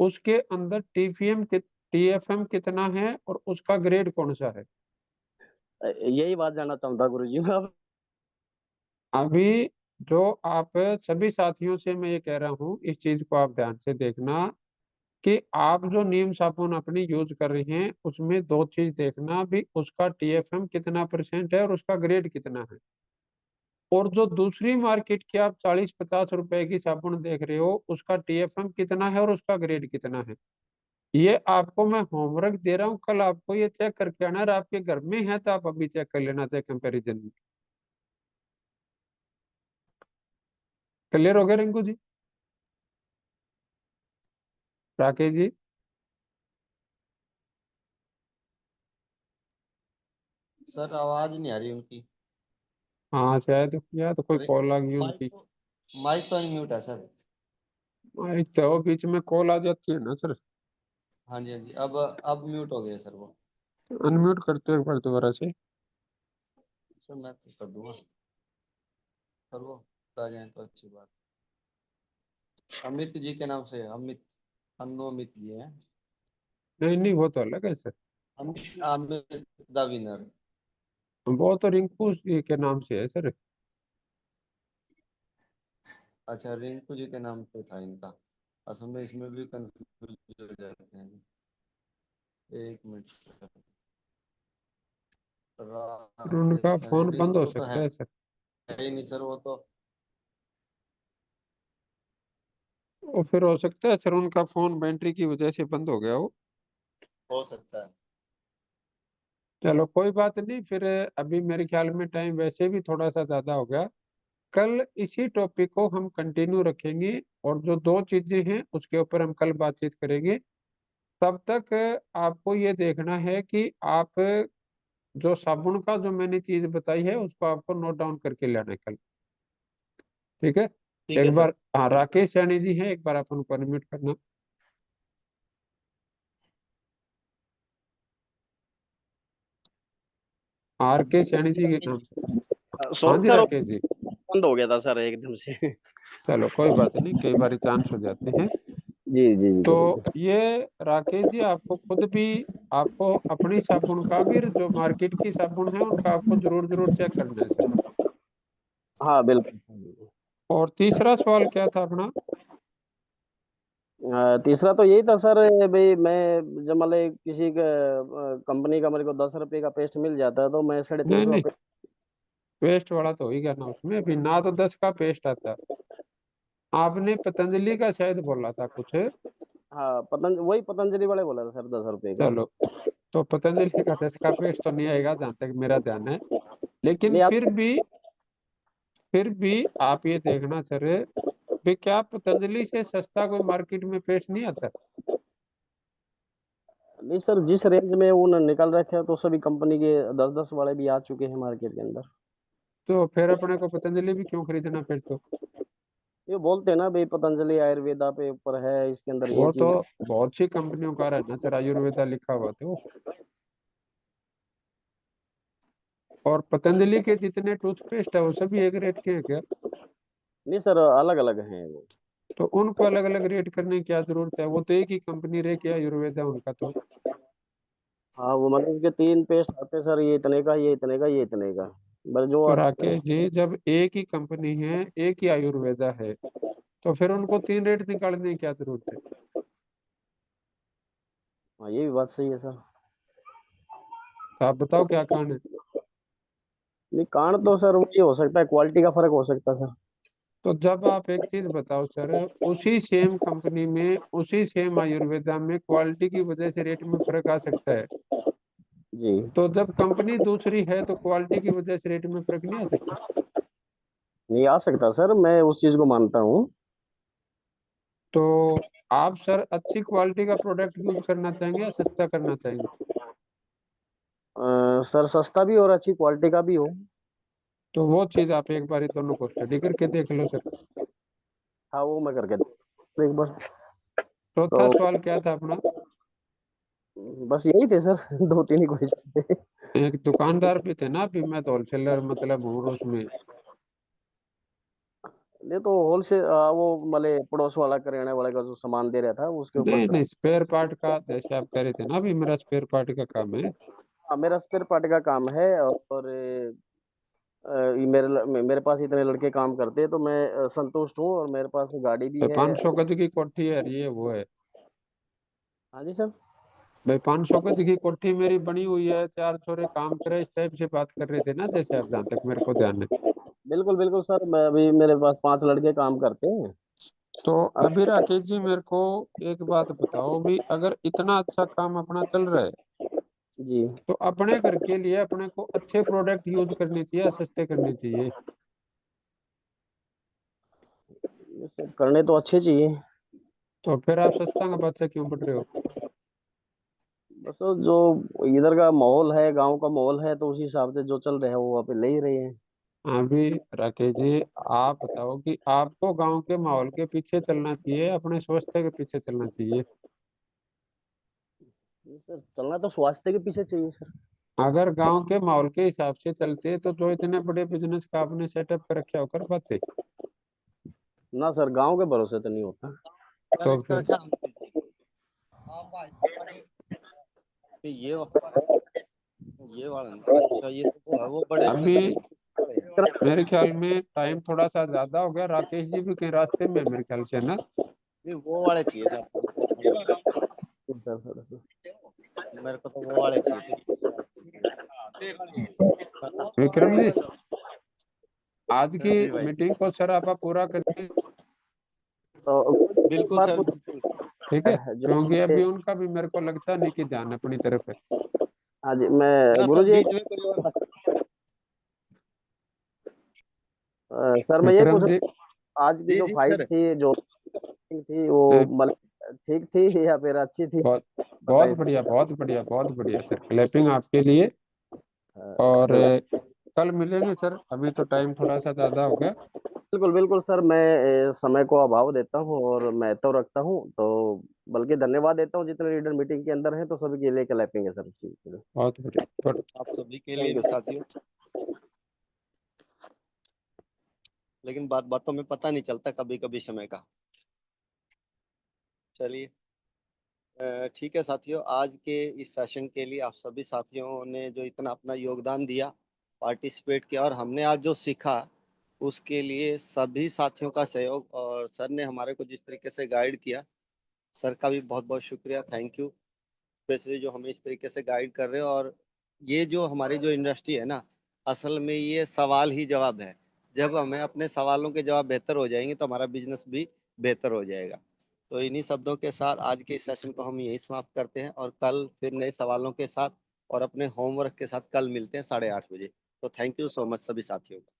उसके अंदर टीफीएम TFM कितना है और उसका ग्रेड कौन सा है। यही बात जानना चाहता गुरुजी मैं अब। अभी जो आप सभी साथियों से मैं ये कह रहा हूँ, इस चीज को आप ध्यान से देखना कि आप जो नीम साबुन अपनी यूज कर रहे हैं उसमें दो चीज देखना भी, उसका TFM कितना % है और उसका ग्रेड कितना है। और जो दूसरी मार्केट की आप 40-50 रुपए की साबुन देख रहे हो उसका TFM कितना है और उसका ग्रेड कितना है। ये आपको मैं होमवर्क दे रहा हूँ, कल आपको ये चेक करके आना। और आपके घर में है तो आप अभी चेक कर लेना चाहिए कंपैरिजन में। क्लियर हो गया रिंकू जी, राकेश जी? सर आवाज नहीं आ रही उनकी। हाँ शायद या तो कोई अरे कॉल आ गई माइक उनकी। तो माइक तो अनम्यूट है सर। एक तो बीच में कॉल आ जाती है ना सर। हाँ जी हाँ जी, अब म्यूट हो गया सर वो। अनम्यूट करते हो एक बार दोबारा से। सर मैं तो कर दूंगा, पर वो आ जाए तो अच्छी बात। अमित जी के नाम से, अमित, अन्नू अमित जी हैं। नहीं नहीं, वो तो अलग है सर। Amit the winner. वो तो रिंकू जी के नाम से है सर। अच्छा, रिंकू जी के नाम पे था इनका। असल में इसमें भी कंफ्यूज हो जाते हैं। एक मिनट सर। और उनका फोन बंद हो रिंकू तो सकता है है सर। ही नहीं सर, वो तो। और फिर हो सकता है सर उनका फोन बैटरी की वजह से बंद हो गया हो। हो सकता है। चलो कोई बात नहीं फिर। अभी मेरे ख्याल में टाइम वैसे भी थोड़ा सा ज्यादा हो गया। कल इसी टॉपिक को हम कंटिन्यू रखेंगे और जो दो चीजें हैं उसके ऊपर हम कल बातचीत करेंगे। तब तक आपको ये देखना है कि आप जो साबुन का जो मैंने चीज बताई है उसको आपको नोट डाउन करके लेना है कल। ठीक है। ठीक एक है सर। बार हाँ, राकेश सैनी जी हैं, एक बार आप उनको अनम्यूट करना। RK सैनी जी के नाम से। हाँ सॉरी जी सर, राकेश जी। बंद हो गया था सर एकदम से। चलो कोई बात नहीं, कई बार चांस हो जाते हैं। जी जी जी तो गुरुजी। ये राकेश जी आपको खुद भी, आपको अपनी साबुन का भी, जो मार्केट की साबुन है उनका आपको जरूर जरूर चेक करना है सर। हाँ बिल्कुल सर, बिल्कुल। और तीसरा सवाल क्या था अपना? तीसरा तो यही था सर, भाई मैं जब मतलब किसी कंपनी का मेरे को 10 रुपए का पेस्ट मिल जाता है तो मैं 350 नहीं नहीं, रुपये। पेस्ट वाला तो हो ही गया ना, उसमें अभी ना तो 10 का पेस्ट आता। आपने पतंजलि का शायद बोला था कुछ। हाँ वही पतंजलि वाले बोला था सर 10 रुपए का। चलो, तो पतंजलि का 10 का पेस्ट तो नहीं आएगा जहां तक मेरा ध्यान है। लेकिन नहीं आप। फिर भी आप ये देखना सर भी, क्या पतंजलि से सस्ता कोई मार्केट में पेस्ट नहीं आता? नहीं सर, जिस रेंज में वो निकल रखे हैं तो सभी कंपनी के 10-10 वाले भी आ चुके हैं मार्केट के अंदर। तो फिर अपने को पतंजलि भी क्यों खरीदना फिर तो? ये बोलते हैं ना भाई पतंजलि आयुर्वेदा पे ऊपर है, इसके अंदर ये वो तो चीज। बहुत सी कंपनियों का रहना सर, आयुर्वेदा लिखा हुआ तो। और पतंजलि के जितने टूथपेस्ट है वो सभी एक रेट के हैं क्या? नहीं सर, अलग अलग हैं वो। तो उनको अलग अलग रेट करने की क्या जरूरत है? वो तो एक ही कंपनी रहे क्या, आयुर्वेदा उनका तो। हाँ वो मतलब उसके 3 पेस्ट आते हैं सर, ये इतने का, ये इतने का, ये इतने का। बस जो तो अच्छा। राकेश जी, जब एक ही कंपनी है, एक ही आयुर्वेदा है, तो फिर उनको 3 रेट निकालने की क्या जरूरत है? हाँ ये भी बात सही है सर। तो आप बताओ क्या कारण है? नहीं कारण तो सर वही हो सकता है, क्वालिटी का फर्क हो सकता है सर। तो जब आप एक चीज बताओ सर, उसी सेम कंपनी में, उसी सेम आयुर्वेदा में क्वालिटी की वजह से रेट में फर्क आ सकता है। जी। तो जब कंपनी दूसरी है तो क्वालिटी की वजह से रेट में फर्क नहीं आ सकता? नहीं आ सकता सर, मैं उस चीज को मानता हूँ। तो आप सर अच्छी क्वालिटी का प्रोडक्ट यूज करना चाहेंगे या सस्ता करना चाहेंगे? सर सस्ता भी और अच्छी क्वालिटी का भी हो। तो वो चीज आप एक बार दोनों को स्टडी करके देख लो सर। हाँ वो मैं करके देखता हूँ एक बार। चौथा तो सवाल क्या था अपना? बस यही थे सर, 2-3 ही क्वेश्चन थे। एक दुकानदार भी थे ना, अभी मैं तो होलसेलर मतलब हूँ उसमें। ये तो होलसेल वो मतलब पड़ोस वाला करियाने वाले का जो सामान दे रहा था उसके ऊपर नहीं नहीं, स्पेयर पार्ट का जैसे आप कह रहे थे ना, अभी मेरा स्पेयर पार्ट का काम है। हाँ, मेरा स्पेयर पार्ट का काम है और ये मेरे पास इतने लड़के काम करते हैं तो मैं संतुष्ट हूँ और मेरे पास गाड़ी भी तो है। 500 गज की कोठी है, ये वो है हाँ जी सर। भाई, 500 गज की कोठी मेरी बनी हुई है, 4 छोरे काम करे, इस टाइप से बात कर रहे थे ना, जैसे आप, जहाँ तक मेरे को ध्यान है। बिल्कुल बिल्कुल सर, मैं अभी मेरे पास 5 लड़के काम करते हैं। तो अभी राकेश जी मेरे को एक बात बताओ भी, अगर इतना अच्छा काम अपना चल रहा है जी तो अपने घर के लिए अपने को अच्छे प्रोडक्ट यूज करने चाहिए या सस्ते करने चाहिए? ये सब करने तो अच्छे चाहिए। तो फिर आप सस्ता का बादशाह क्यों पढ़ रहे हो? बस वो जो इधर का माहौल है, गांव का माहौल है, तो उसी हिसाब से जो चल रहा है वो अभी ले ही रहे हैं। अभी राकेश जी आप बताओ कि आपको गांव के माहौल के पीछे चलना चाहिए, अपने स्वास्थ्य के पीछे चलना चाहिए? ये सर चलना तो स्वास्थ्य के पीछे चाहिए सर। अगर गांव के माहौल के हिसाब से चलते तो जो इतने बड़े बिजनेस का आपने सेटअप कर रखा होकर पाते। ना सर, गांव के भरोसे तो नहीं होता। तो फिर ये वाला नहीं। अच्छा, ये तो वो है, वो बड़े अभी बड़े। मेरे ख्याल में टाइम थोड़ा सा ज्यादा हो गया, राकेश जी भी कहीं रास्ते में है मेरे ख्याल से, है ना? नहीं, वो वाले चाहिए थे आपको। मेरे को तो वो वाले चाहिए विक्रम जी, थे। आज की जी भाई, मीटिंग को सर आप पूरा करते हैं, तो एक बिल्कुल बात सर, पूछ बिल्कुल। ठीक है? जो क्योंकि अभी उनका भी मेरे को लगता नहीं कि ध्यान अपनी तरफ है। हाँ जी, मैं ना गुरु सर, जी बीच में कोई और सर मैं ये विक्रम पूछ जी, रहा हूँ, आज की जी जो जी फाइट सर। थी, जो थी वो अ, मतलब ठीक थी या फिर अच्छी थी? बहुत बहुत बताइए बढ़िया, बहुत बढ़िया, बहुत बढ़िया सर, क्लैपिंग आपके लिए। और सर। कल मिलेंगे सर, अभी तो टाइम थोड़ा सा ज्यादा हो गया। बिल्कुल बिल्कुल सर, मैं समय को अभाव देता हूँ और महत्व रखता हूँ, तो बल्कि धन्यवाद देता हूँ जितने लीडर मीटिंग के अंदर हैं, तो सभी के लिए क्लैपिंग है सर इस चीज़ के लिए। बहुत बढ़िया, आप सभी के थैंक लिए यू भी सर। साथियों, लेकिन बातों में पता नहीं चलता कभी कभी समय का। चलिए, ठीक है साथियों, आज के इस सेशन के लिए आप सभी साथियों ने जो इतना अपना योगदान दिया, पार्टिसिपेट किया, और हमने आज जो सीखा उसके लिए सभी साथियों का सहयोग, और सर ने हमारे को जिस तरीके से गाइड किया, सर का भी बहुत बहुत शुक्रिया, थैंक यू। स्पेशली जो हमें इस तरीके से गाइड कर रहे हो। और ये जो हमारी जो इंडस्ट्री है ना, असल में ये सवाल ही जवाब है। जब हमें अपने सवालों के जवाब बेहतर हो जाएंगे तो हमारा बिजनेस भी बेहतर हो जाएगा। तो इन्हीं शब्दों के साथ आज के इस सेशन को हम यही समाप्त करते हैं, और कल फिर नए सवालों के साथ और अपने होमवर्क के साथ कल मिलते हैं 8:30 बजे। तो थैंक यू सो मच सभी साथियों को।